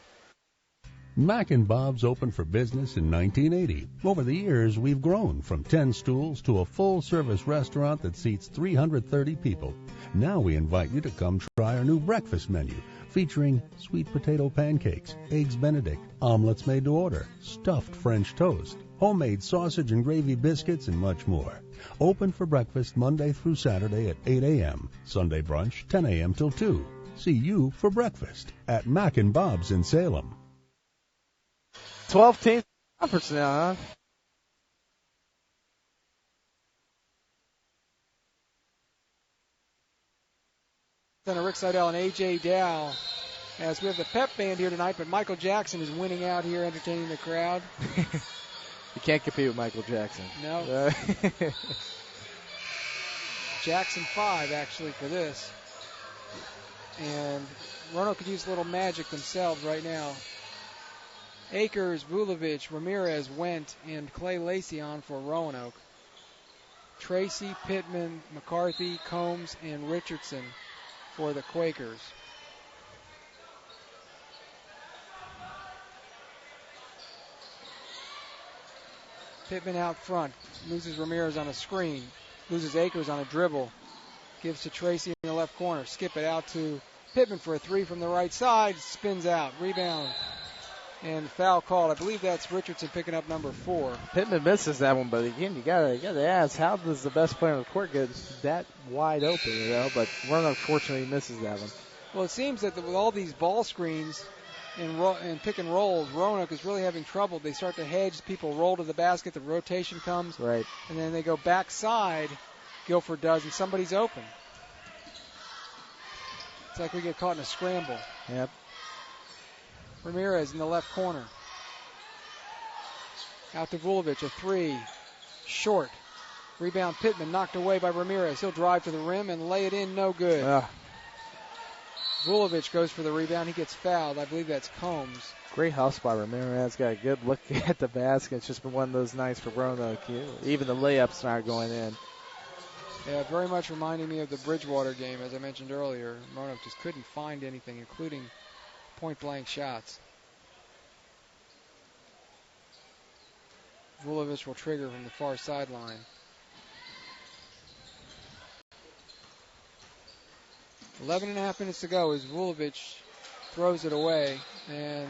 Speaker 8: Mac and Bob's opened for business in 1980. Over the years, we've grown from 10 stools to a full-service restaurant that seats 330 people. Now we invite you to come try our new breakfast menu, featuring sweet potato pancakes, eggs Benedict, omelets made to order, stuffed French toast, homemade sausage and gravy biscuits, and much more. Open for breakfast Monday through Saturday at 8 a.m., Sunday brunch 10 a.m. till 2. See you for breakfast at Mac and Bob's in Salem.
Speaker 10: 12 teams conference now, huh?
Speaker 1: Center Rick Seidel and A.J. Dow, as we have the pep band here tonight, but Michael Jackson is winning out here, entertaining the crowd.
Speaker 10: You can't compete with Michael Jackson.
Speaker 1: No. Jackson 5, actually, for this. And Roanoke could use a little magic themselves right now. Akers, Vulovic, Ramirez, Wendt, and Clay Lacey on for Roanoke. Tracy, Pittman, McCarthy, Combs, and Richardson for the Quakers. Pittman out front, loses Ramirez on a screen, loses Akers on a dribble, gives to Tracy in the left corner, skip it out to Pittman for a three from the right side, spins out, rebound, and foul called. I believe that's Richardson picking up number 4.
Speaker 10: Pittman misses that one, but again, you gotta ask, how does the best player on the court get that wide open, you know? But Roanoke fortunately misses that one.
Speaker 1: Well, it seems that with all these ball screens and pick and rolls, Roanoke is really having trouble. They start to hedge, people roll to the basket, the rotation comes,
Speaker 10: right,
Speaker 1: and then they go backside, Guilford does, and somebody's open. It's like we get caught in a scramble.
Speaker 10: Yep.
Speaker 1: Ramirez in the left corner. Out to Vulovic, a three. Short. Rebound Pittman, knocked away by Ramirez. He'll drive to the rim and lay it in, no good. Vulovic goes for the rebound. He gets fouled. I believe that's Combs.
Speaker 10: Great hustle by Ramirez. Got a good look at the basket. It's just been one of those nights for Roanoke. Even the layups aren't going in.
Speaker 1: Yeah, very much reminding me of the Bridgewater game, as I mentioned earlier. Roanoke just couldn't find anything, including point-blank shots. Vulovic will trigger from the far sideline. 11.5 minutes to go as Vulovic throws it away, and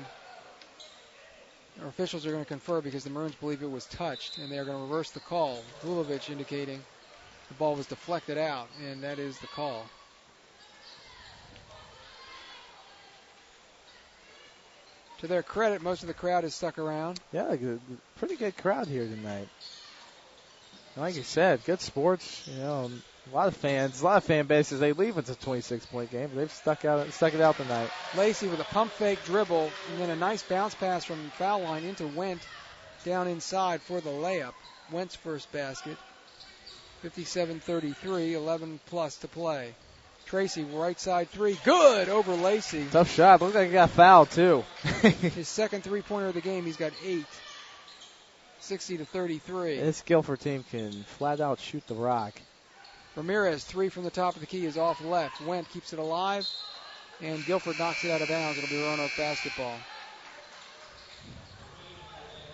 Speaker 1: our officials are going to confer because the Maroons believe it was touched, and they're going to reverse the call. Vulovic indicating the ball was deflected out, and that is the call. To their credit, most of the crowd has stuck around.
Speaker 10: Yeah, pretty good crowd here tonight. Like you said, good sports. You know, a lot of fans, a lot of fan bases. They leave it's a 26-point game, but they've stuck it out tonight.
Speaker 1: Lacey with a pump fake dribble, and then a nice bounce pass from the foul line into Wendt down inside for the layup. Wendt's first basket. 57-33, 11 plus to play. Tracy, right side three, good over Lacey.
Speaker 10: Tough shot. Looks like he got fouled too.
Speaker 1: His second three-pointer of the game. He's got 8. 60-33.
Speaker 10: This Guilford team can flat out shoot the rock.
Speaker 1: Ramirez, three from the top of the key, is off left. Wendt keeps it alive, and Guilford knocks it out of bounds. It'll be Roanoke basketball.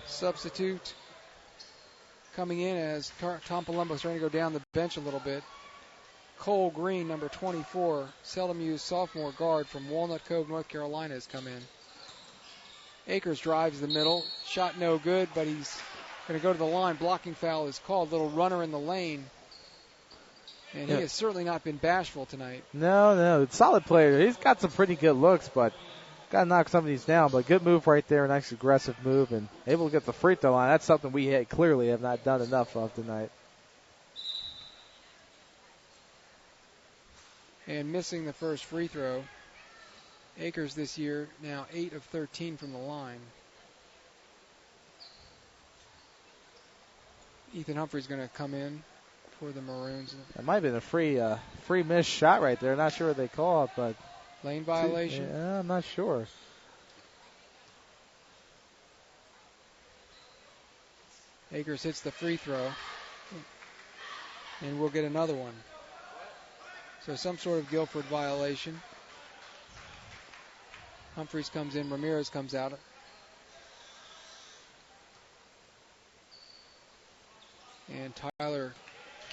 Speaker 1: Substitute coming in as Tom Palumbo starting to go down the bench a little bit. Cole Green, number 24, seldom used sophomore guard from Walnut Cove, North Carolina, has come in. Akers drives the middle. Shot no good, but he's going to go to the line. Blocking foul is called. Little runner in the lane. And he has certainly not been bashful tonight.
Speaker 10: No. Solid player. He's got some pretty good looks, but got to knock some of these down. But good move right there. Nice aggressive move and able to get the free throw line. That's something we clearly have not done enough of tonight.
Speaker 1: And missing the first free throw. Akers this year now 8 of 13 from the line. Ethan Humphrey's going to come in for the Maroons.
Speaker 10: That might have been a free missed shot right there. Not sure what they call it, but
Speaker 1: lane violation.
Speaker 10: Yeah, I'm not sure.
Speaker 1: Akers hits the free throw, and we'll get another one. So some sort of Guilford violation. Humphreys comes in, Ramirez comes out. And Tyler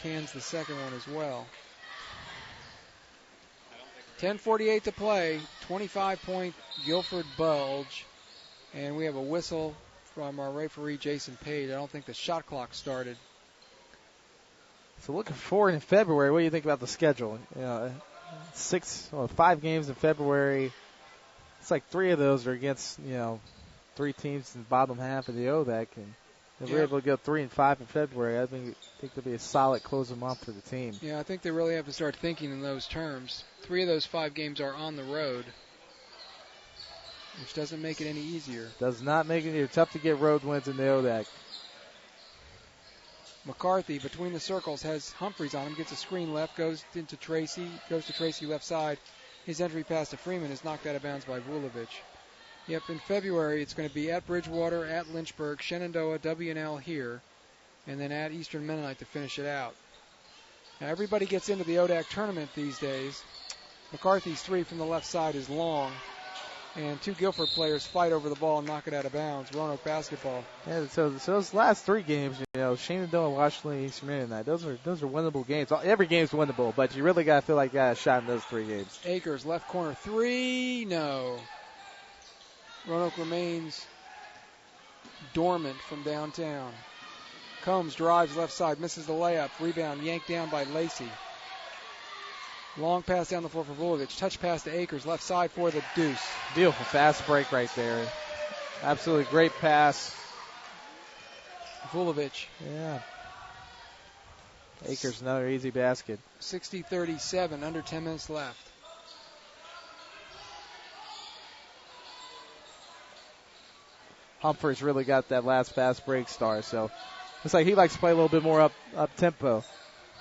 Speaker 1: cans the second one as well. 10:48 to play, 25-point Guilford bulge. And we have a whistle from our referee, Jason Paige. I don't think the shot clock started.
Speaker 10: So looking forward in February, what do you think about the schedule? 5 games in February. It's like 3 of those are against, 3 teams in the bottom half of the ODAC. And if we're able to go 3-5 in February, I think it'll be a solid closing month for the team.
Speaker 1: Yeah, I think they really have to start thinking in those terms. 3 of those 5 games are on the road, which doesn't make it any easier.
Speaker 10: Does not make it easier. Tough to get road wins in the ODAC.
Speaker 1: McCarthy between the circles has Humphreys on him, gets a screen left, goes to Tracy left side. His entry pass to Freeman is knocked out of bounds by Vulovic. Yep, in February it's going to be at Bridgewater, at Lynchburg, Shenandoah, W&L here, and then at Eastern Mennonite to finish it out. Now everybody gets into the ODAC tournament these days. McCarthy's 3 from the left side is long, and 2 Guilford players fight over the ball and knock it out of bounds. Roanoke basketball.
Speaker 10: Yeah, so those last 3 games, Shenandoah, Washington, Eastern Mennonite, those are winnable games. Every game's winnable, but you really got to feel like you got a shot in those 3 games.
Speaker 1: Akers, left corner 3, no. Roanoke remains dormant from downtown. Combs drives left side, misses the layup. Rebound yanked down by Lacey. Long pass down the floor for Vulovic. Touch pass to Akers, left side for the deuce.
Speaker 10: Beautiful fast break right there. Absolutely great pass.
Speaker 1: Vulovic.
Speaker 10: Yeah. Akers, another easy basket.
Speaker 1: 60-37, under 10 minutes left.
Speaker 10: Humphreys really got that last fast break star, so looks like he likes to play a little bit more up tempo.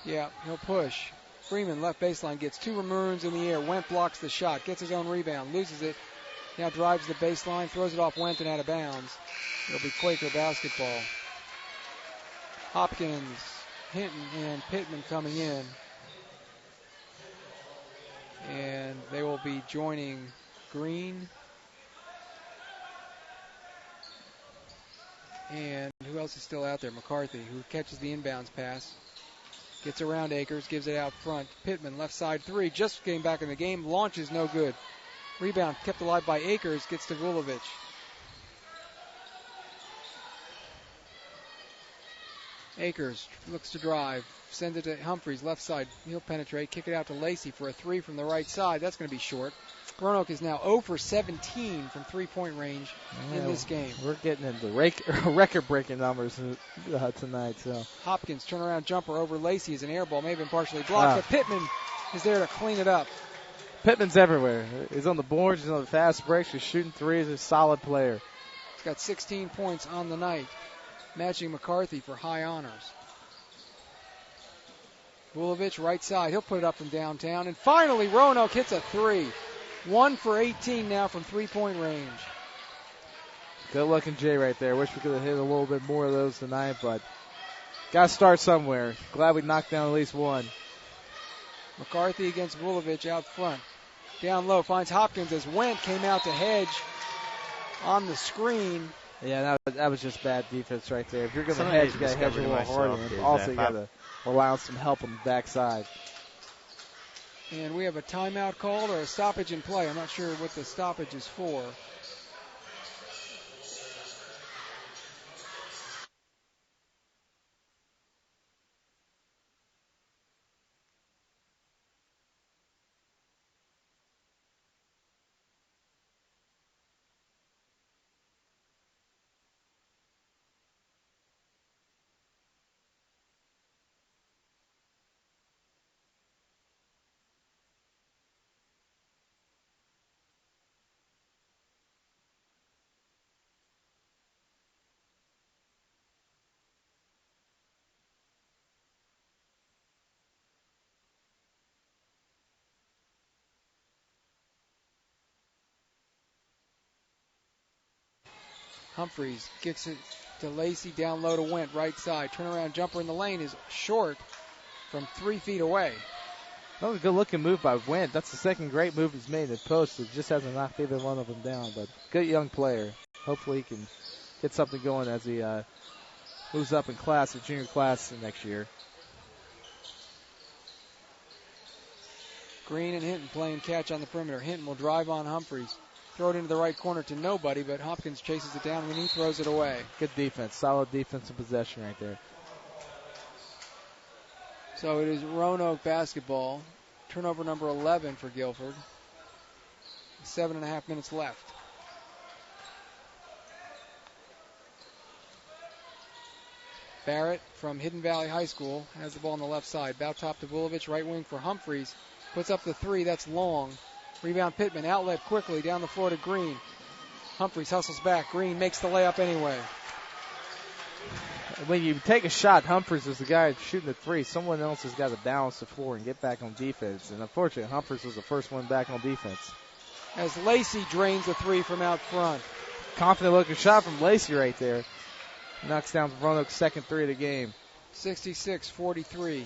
Speaker 1: Yeah, he'll push. Freeman, left baseline, gets 2 Maroons in the air. Went blocks the shot, gets his own rebound, loses it. Now drives the baseline, throws it off Went and out of bounds. It'll be Quaker basketball. Hopkins, Hinton, and Pittman coming in. And they will be joining Green. And who else is still out there? McCarthy, who catches the inbounds pass. Gets around Akers, gives it out front. Pittman, left side 3, just came back in the game. Launches, no good. Rebound kept alive by Akers, gets to Vulovic. Akers looks to drive, sends it to Humphreys, left side. He'll penetrate, kick it out to Lacey for a 3 from the right side. That's going to be short. Roanoke is now 0 for 17 from three-point range in this game.
Speaker 10: We're getting into record-breaking numbers tonight. So
Speaker 1: Hopkins, turnaround jumper over Lacey is an air ball. May have been partially blocked, but Pittman is there to clean it up.
Speaker 10: Pittman's everywhere. He's on the boards. He's on the fast breaks. He's shooting threes. He's a solid player.
Speaker 1: He's got 16 points on the night, matching McCarthy for high honors. Vulovic, right side. He'll put it up from downtown. And finally, Roanoke hits a 3. 1 for 18 now from three-point range.
Speaker 10: Good looking Jay right there. Wish we could have hit a little bit more of those tonight, but got to start somewhere. Glad we knocked down at least one.
Speaker 1: McCarthy against Vulovic out front. Down low, finds Hopkins as Went came out to hedge on the screen.
Speaker 10: Yeah, that was just bad defense right there. If you're going to hedge, you got to hedge a little harder. And also, you got to allow some help on the backside.
Speaker 1: And we have a timeout called or a stoppage in play. I'm not sure what the stoppage is for. Humphreys kicks it to Lacey, down low to Went, right side. Turnaround jumper in the lane is short from 3 feet away.
Speaker 10: That was a good-looking move by Went. That's the second great move he's made in the post. He just hasn't knocked either one of them down, but good young player. Hopefully he can get something going as he moves up in class, the junior class next year.
Speaker 1: Green and Hinton playing catch on the perimeter. Hinton will drive on Humphreys. Throw it into the right corner to nobody, but Hopkins chases it down and he throws it away.
Speaker 10: Good defense. Solid defensive possession right there.
Speaker 1: So it is Roanoke basketball. Turnover number 11 for Guilford. 7.5 minutes left. Barrett from Hidden Valley High School has the ball on the left side. Bow top to Vulovic, right wing for Humphreys. Puts up the three, that's long. Rebound Pittman, outlet quickly down the floor to Green. Humphreys hustles back. Green makes the layup anyway.
Speaker 10: When you take a shot, Humphreys is the guy shooting the three. Someone else has got to balance the floor and get back on defense. And unfortunately, Humphreys was the first one back on defense.
Speaker 1: As Lacey drains the three from out front.
Speaker 10: Confident looking shot from Lacey right there. Knocks down Roanoke's second three of the game.
Speaker 1: 66-43.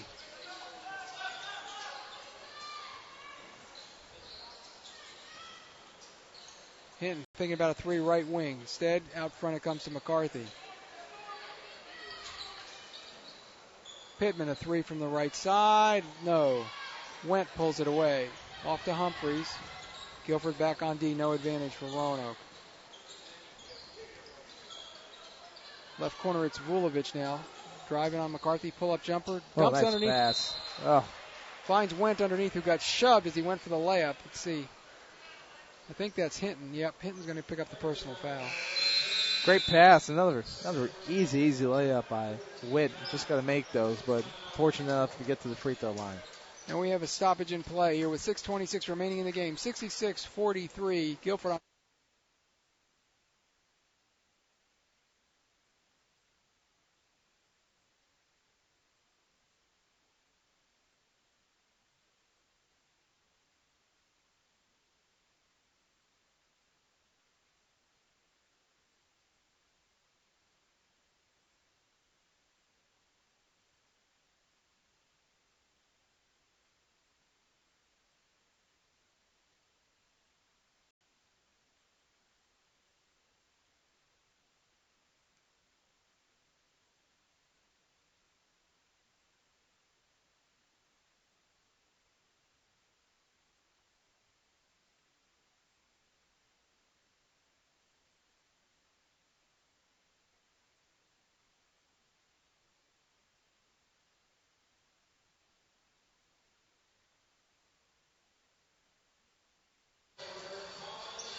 Speaker 1: Hinton thinking about a three right wing. Instead, out front it comes to McCarthy. Pittman, a three from the right side. No. Went pulls it away. Off to Humphreys. Guilford back on D. No advantage for Roanoke. Left corner, it's Vulovic now. Driving on McCarthy. Pull-up jumper. Dumps
Speaker 10: nice
Speaker 1: underneath.
Speaker 10: Pass. Oh.
Speaker 1: Finds Went underneath, who got shoved as he went for the layup. Let's see. I think that's Hinton. Yep, Hinton's going to pick up the personal foul.
Speaker 10: Great pass. Another easy layup by Witt. Just got to make those, but fortunate enough to get to the free throw line.
Speaker 1: And we have a stoppage in play here with 6:26 remaining in the game. 66-43. Guilford on.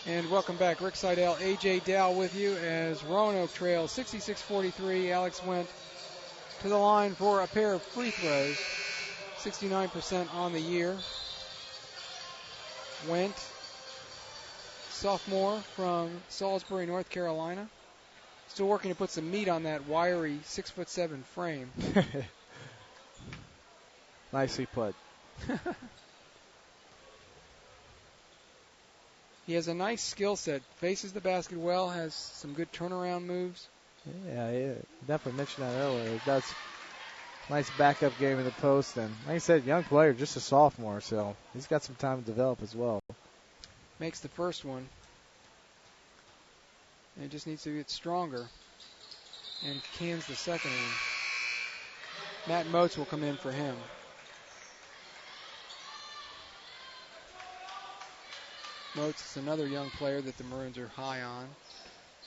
Speaker 1: And welcome back. Rick Seidel, A.J. Dow with you as Roanoke trails 66-43. Alex went to the line for a pair of free throws. 69% on the year. Went, sophomore from Salisbury, North Carolina. Still working to put some meat on that wiry 6'7" frame.
Speaker 10: Nicely put.
Speaker 1: He has a nice skill set. Faces the basket well, has some good turnaround moves.
Speaker 10: Yeah, definitely mentioned that earlier. He does nice backup game in the post. And like I said, young player, just a sophomore, so he's got some time to develop as well.
Speaker 1: Makes the first one. And just needs to get stronger. And cans the second one. Matt Moats will come in for him. Moats is another young player that the Maroons are high on.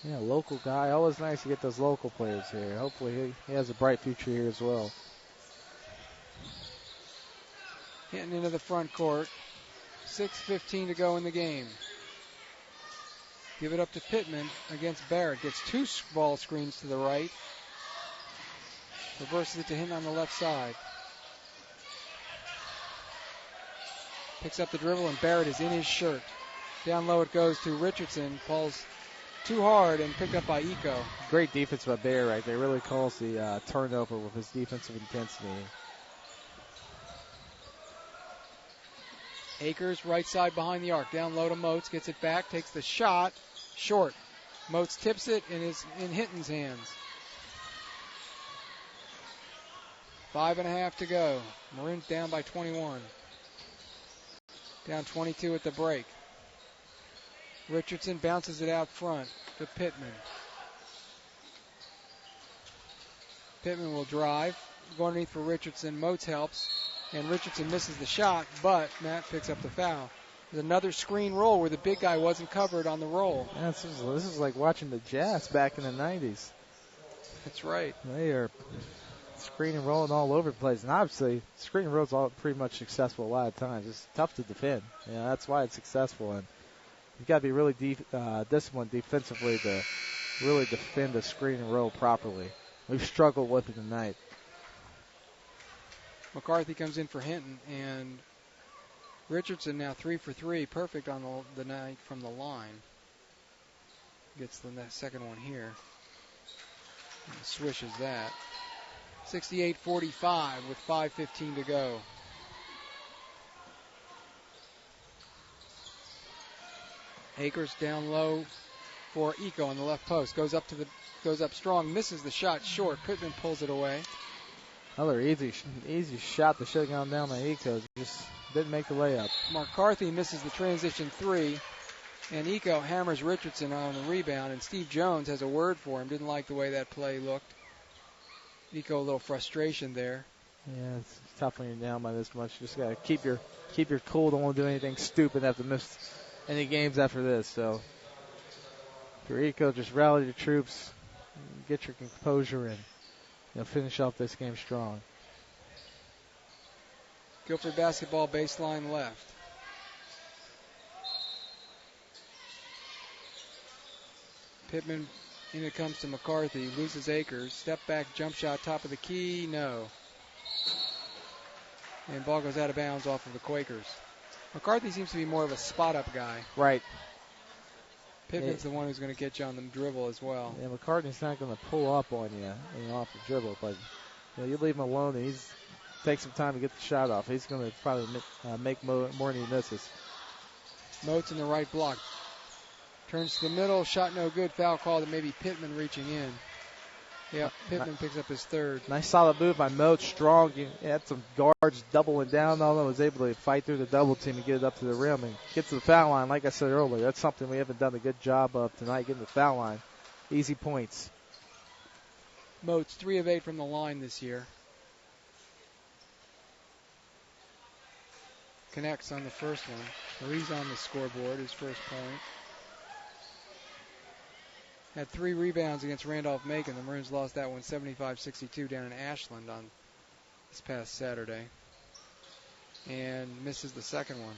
Speaker 10: Yeah, local guy. Always nice to get those local players here. Hopefully he has a bright future here as well.
Speaker 1: Hitting into the front court. 6:15 to go in the game. Give it up to Pittman against Barrett. Gets two ball screens to the right. Reverses it to him on the left side. Picks up the dribble and Barrett is in his shirt. Down low it goes to Richardson. Falls too hard and picked up by Eco.
Speaker 10: Great defense by Barrett right there. Really calls the turnover with his defensive intensity.
Speaker 1: Akers right side behind the arc. Down low to Moats. Gets it back. Takes the shot. Short. Moats tips it and is in Hinton's hands. 5.5 to go. Maroons down by 21. Down 22 at the break. Richardson bounces it out front to Pittman. Pittman will drive. Go underneath for Richardson. Moats helps. And Richardson misses the shot, but Matt picks up the foul. There's another screen roll where the big guy wasn't covered on the roll.
Speaker 10: Yeah, this is like watching the Jazz back in the 90s.
Speaker 1: That's right.
Speaker 10: They are screen and rolling all over the place. And obviously, screen and roll's all pretty much successful a lot of times. It's tough to defend. That's why it's successful. And you've got to be really disciplined defensively to really defend a screen and roll properly. We've struggled with it tonight.
Speaker 1: McCarthy comes in for Hinton, and Richardson now 3 for 3, perfect on the night from the line. Gets the second one here. And swishes that. 68-45 with 5:15 to go. Akers down low for Eco on the left post. Goes up strong, misses the shot short. Pittman pulls it away.
Speaker 10: Another easy shot that should have gone down by Eco. Just didn't make the layup.
Speaker 1: McCarthy misses the transition three. And Eco hammers Richardson on the rebound, and Steve Jones has a word for him. Didn't like the way that play looked. Eco a little frustration there.
Speaker 10: Yeah, it's tough when you're down by this much. You just got to keep your cool. Don't want to do anything stupid. Have to miss any games after this. So for Eco, just rally your troops, get your composure, and finish off this game strong.
Speaker 1: Guilford basketball baseline left. Pittman, in it comes to McCarthy, loses Akers. Step back, jump shot, top of the key, no. And ball goes out of bounds off of the Quakers. McCarthy seems to be more of a spot-up guy.
Speaker 10: Right.
Speaker 1: Pittman's the one who's going to get you on the dribble as well.
Speaker 10: Yeah, McCarthy's not going to pull up on you off the dribble, but you leave him alone and he's take some time to get the shot off. He's going to probably make more than he misses.
Speaker 1: Moats in the right block. Turns to the middle, shot no good, foul call that maybe Pittman reaching in. Yeah, Pittman picks up his third.
Speaker 10: Nice solid move by Moats, strong. He had some guards doubling down on him, was able to fight through the double team and get it up to the rim and get to the foul line. Like I said earlier, that's something we haven't done a good job of tonight, getting the foul line. Easy points.
Speaker 1: Moats 3 of 8 from the line this year. Connects on the first one. So he's on the scoreboard, his first point. Had 3 rebounds against Randolph-Macon. The Maroons lost that one 75-62 down in Ashland on this past Saturday. And misses the second one.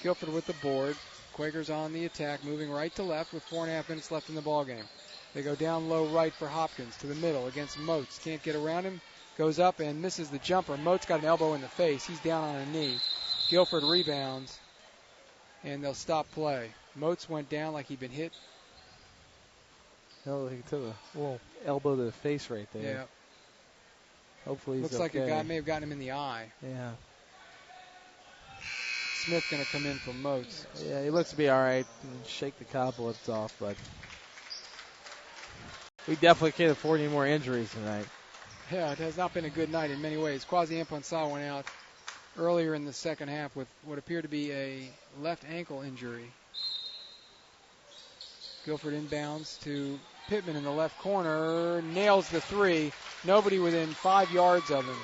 Speaker 1: Guilford with the board. Quakers on the attack, moving right to left with 4.5 minutes left in the ballgame. They go down low right for Hopkins to the middle against Moats. Can't get around him. Goes up and misses the jumper. Moats got an elbow in the face. He's down on a knee. Guilford rebounds. And they'll stop play. Moats went down like he'd been hit.
Speaker 10: No, he took a little elbow to the face right there.
Speaker 1: Yeah.
Speaker 10: Hopefully he's
Speaker 1: Looks
Speaker 10: okay.
Speaker 1: like a guy may have gotten him in the eye.
Speaker 10: Yeah.
Speaker 1: Smith going to come in for Moats.
Speaker 10: Yeah, he looks to be all right. Shake the cobwebs off, but we definitely can't afford any more injuries tonight.
Speaker 1: Yeah, it has not been a good night in many ways. Kwasi Mponsah went out earlier in the second half with what appeared to be a left ankle injury. Guilford inbounds to Pittman in the left corner. Nails the three. Nobody within 5 yards of him.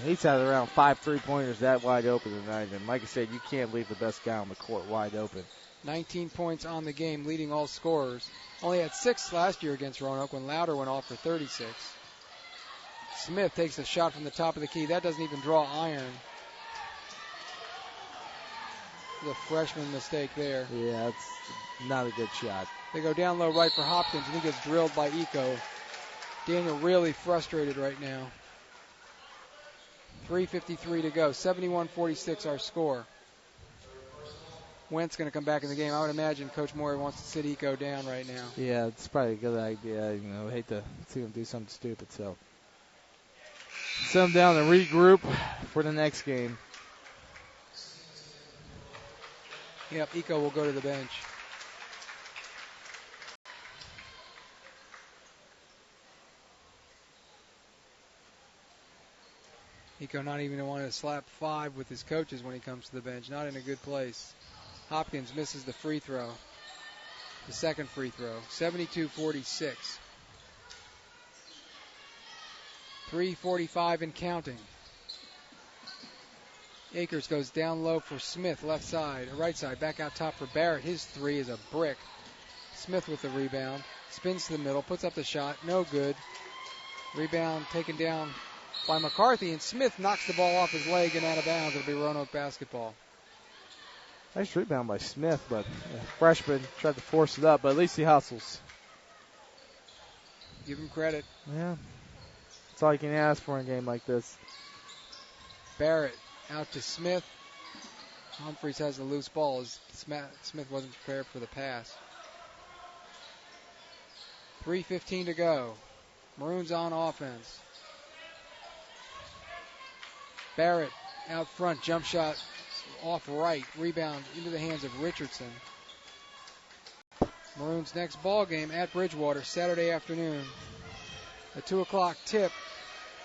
Speaker 10: He's had around 5 3-pointers that wide open tonight. And like I said, you can't leave the best guy on the court wide open.
Speaker 1: 19 points on the game, leading all scorers. Only had 6 last year against Roanoke when Lauder went off for 36. Smith takes a shot from the top of the key. That doesn't even draw iron. The freshman mistake there.
Speaker 10: Yeah, it's not a good shot.
Speaker 1: They go down low right for Hopkins, and he gets drilled by Eco. Daniel really frustrated right now. 3:53 to go. 71-46 our score. Wentz going to come back in the game. I would imagine Coach Moyer wants to sit Eco down right now.
Speaker 10: Yeah, it's probably a good idea. I hate to see him do something stupid. So sit him down and regroup for the next game.
Speaker 1: Yep, Eco will go to the bench. Eco not even wanting to slap 5 with his coaches when he comes to the bench. Not in a good place. Hopkins misses the free throw. The second free throw. 72-46. 3:45 and counting. Akers goes down low for Smith, left side, right side, back out top for Barrett. His three is a brick. Smith with the rebound. Spins to the middle, puts up the shot. No good. Rebound taken down by McCarthy, and Smith knocks the ball off his leg and out of bounds. It'll be Roanoke basketball.
Speaker 10: Nice rebound by Smith, but freshman tried to force it up, but at least he hustles.
Speaker 1: Give him credit.
Speaker 10: Yeah. That's all you can ask for in a game like this.
Speaker 1: Barrett out to Smith. Humphreys has the loose ball as Smith wasn't prepared for the pass. 3:15 to go. Maroons on offense. Barrett out front, jump shot off right, rebound into the hands of Richardson. Maroons next ball game at Bridgewater Saturday afternoon. A 2 o'clock tip.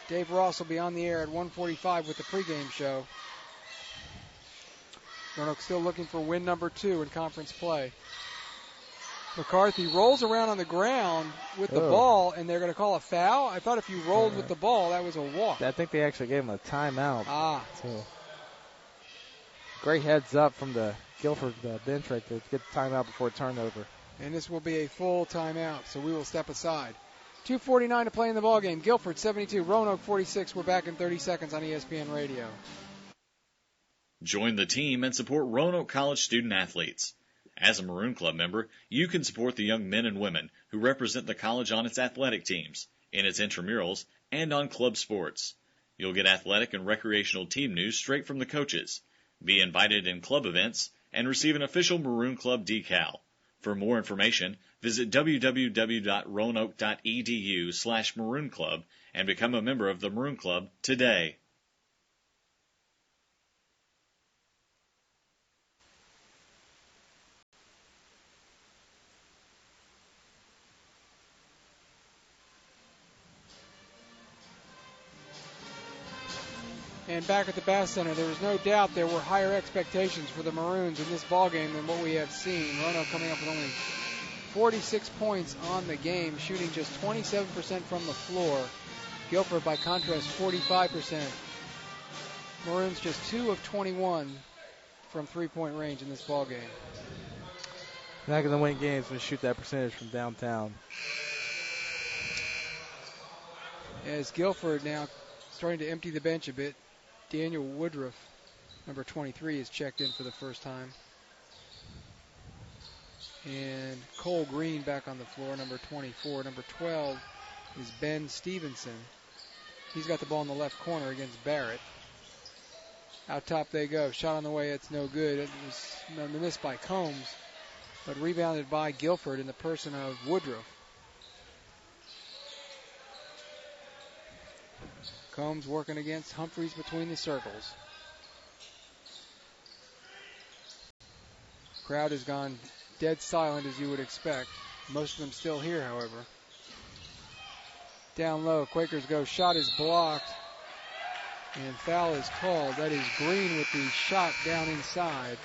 Speaker 1: Dave Ross will be on the air at 1:45 with the pregame show. Roanoke still looking for win number 2 in conference play. McCarthy rolls around on the ground with the ball, and they're going to call a foul. I thought if you rolled with the ball, that was a walk.
Speaker 10: I think they actually gave him a timeout.
Speaker 1: So
Speaker 10: great heads up from the Guilford bench right there to get the timeout before turnover.
Speaker 1: And this will be a full timeout, so we will step aside. 2:49 to play in the ballgame. Guilford 72, Roanoke 46. We're back in 30 seconds on ESPN Radio.
Speaker 7: Join the team and support Roanoke College student athletes. As a Maroon Club member, you can support the young men and women who represent the college on its athletic teams, in its intramurals, and on club sports. You'll get athletic and recreational team news straight from the coaches, be invited in club events, and receive an official Maroon Club decal. For more information, visit www.roanoke.edu/Maroon Club and become a member of the Maroon Club today.
Speaker 1: And back at the Bass Center, there was no doubt there were higher expectations for the Maroons in this ballgame than what we have seen. Roanoke coming up with only 46 points on the game, shooting just 27% from the floor. Guilford, by contrast, 45%. Maroons just 2 of 21 from three-point range in this ballgame.
Speaker 10: Not going to win games when you shoot that percentage from downtown.
Speaker 1: As Guilford now starting to empty the bench a bit, Daniel Woodruff, number 23, is checked in for the first time. And Cole Green back on the floor, number 24. Number 12 is Ben Stevenson. He's got the ball in the left corner against Barrett. Out top they go. Shot on the way, it's no good. It was missed by Combs, but rebounded by Guilford in the person of Woodruff. Combs working against Humphreys between the circles. Crowd has gone dead silent, as you would expect. Most of them still here, however. Down low, Quakers go. Shot is blocked, and foul is called. That is Green with the shot down inside.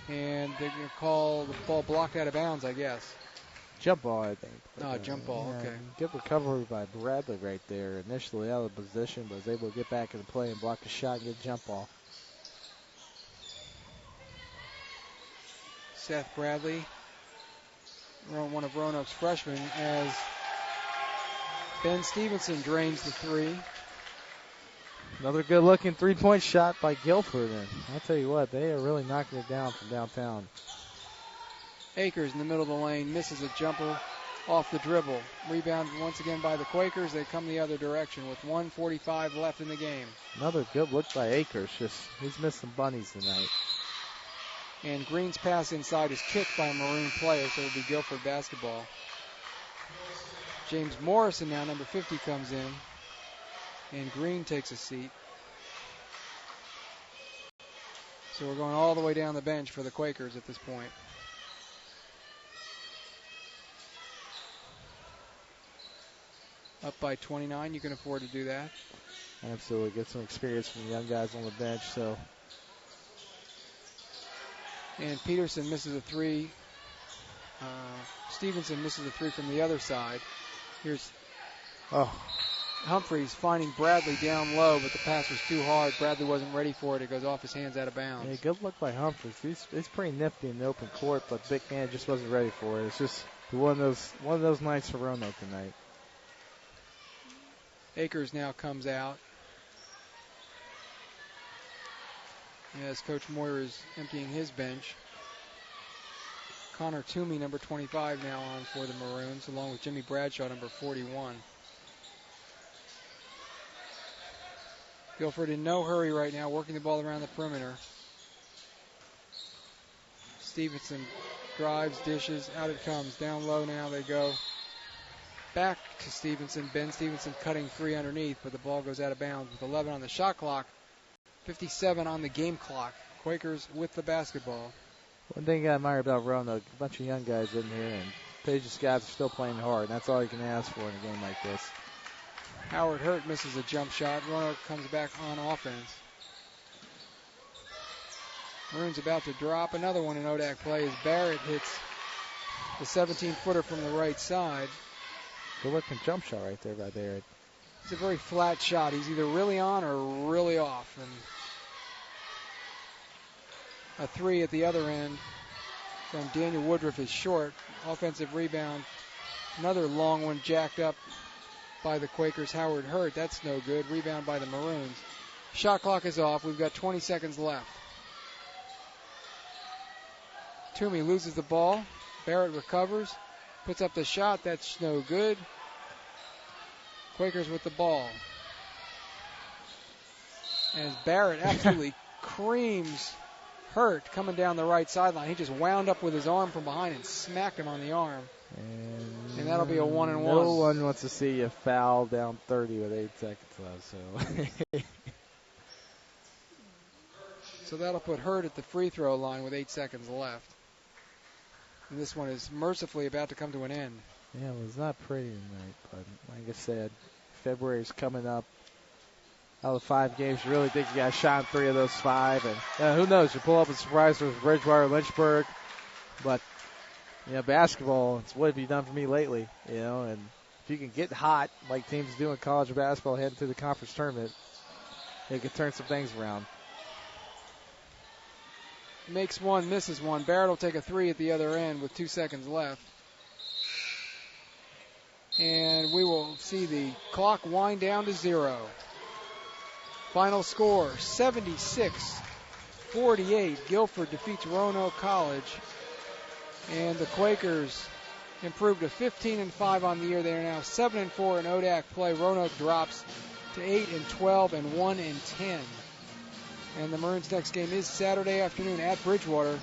Speaker 1: And they're going to call the ball blocked out of bounds, I guess.
Speaker 10: Jump ball, I think.
Speaker 1: Jump ball, okay.
Speaker 10: Good recovery by Bradley right there. Initially out of position, but was able to get back into play and block the shot and get a jump ball.
Speaker 1: Seth Bradley, one of Roanoke's freshmen, as Ben Stevenson drains the three.
Speaker 10: Another good-looking three-point shot by Guilford, and I'll tell you what, they are really knocking it down from downtown.
Speaker 1: Akers in the middle of the lane, misses a jumper off the dribble. Rebound once again by the Quakers. They come the other direction with 1:45 left in the game.
Speaker 10: Another good look by Akers. He's missed some bunnies tonight.
Speaker 1: And Green's pass inside is kicked by a Maroon player, so it'll be Guilford basketball. James Morrison now, number 50, comes in. And Green takes a seat. So we're going all the way down the bench for the Quakers at this point. Up by 29, you can afford to do that.
Speaker 10: Absolutely, get some experience from the young guys on the bench. So,
Speaker 1: and Peterson misses a three. Stevenson misses a three from the other side. Here's Humphreys finding Bradley down low, but the pass was too hard. Bradley wasn't ready for it. It goes off his hands out of bounds.
Speaker 10: Yeah, good look by Humphreys. He's pretty nifty in the open court, but big man just wasn't ready for it. It's just one of those nights for Roanoke tonight.
Speaker 1: Akers now comes out. As Coach Moyer is emptying his bench. Connor Toomey, number 25, now on for the Maroons, along with Jimmy Bradshaw, number 41. Guilford in no hurry right now, working the ball around the perimeter. Stevenson drives, dishes, out it comes. Down low now they go. Back to Stevenson. Ben Stevenson cutting three underneath, but the ball goes out of bounds with 11 on the shot clock, 57 on the game clock. Quakers with the basketball.
Speaker 10: One thing I admire about Roanoke, a bunch of young guys in here, and Paige's Scouts are still playing hard, and that's all you can ask for in a game like this.
Speaker 1: Howard Hurt misses a jump shot. Roanoke comes back on offense. Maroon's about to drop another one in ODAC play as Barrett hits the 17-footer from the right side.
Speaker 10: Good looking jump shot right there by Barrett.
Speaker 1: It's a very flat shot. He's either really on or really off. And a three at the other end from Daniel Woodruff is short. Offensive rebound. Another long one jacked up by the Quakers. Howard Hurt. That's no good. Rebound by the Maroons. Shot clock is off. We've got 20 seconds left. Toomey loses the ball. Barrett recovers. Puts up the shot. That's no good. Quakers with the ball. As Barrett absolutely creams Hurt coming down the right sideline. He just wound up with his arm from behind and smacked him on the arm. And that'll be a 1-and-1.
Speaker 10: No one wants to see you foul down 30 with 8 seconds left.
Speaker 1: So that'll put Hurt at the free throw line with 8 seconds left. And this one is mercifully about to come to an end.
Speaker 10: Yeah, it was not pretty tonight, but like I said, February's coming up. Out of 5 games, you really think you got a shot in 3 of those 5. And who knows, you pull up a surprise with Bridgewater, Lynchburg. But, basketball, it's what have you done for me lately? And if you can get hot, like teams do in college basketball heading to the conference tournament, it can turn some things around.
Speaker 1: Makes one, misses one. Barrett will take a 3 at the other end with 2 seconds left. And we will see the clock wind down to 0. Final score, 76-48. Guilford defeats Roanoke College. And the Quakers improved to 15-5 on the year. They are now 7-4 in ODAC play. Roanoke drops to 8-12 and 1-10. And the Maroons' next game is Saturday afternoon at Bridgewater.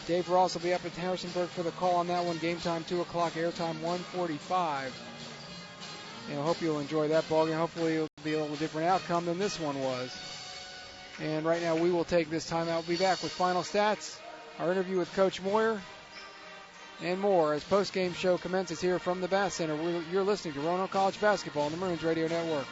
Speaker 1: Dave Ross will be up at Harrisonburg for the call on that one. Game time 2 o'clock, airtime 1:45. And I hope you'll enjoy that ballgame. Hopefully it'll be a little different outcome than this one was. And right now we will take this time out. We'll be back with final stats, our interview with Coach Moyer, and more as post-game show commences here from the Bass Center. You're listening to Roanoke College Basketball on the Maroons Radio Network.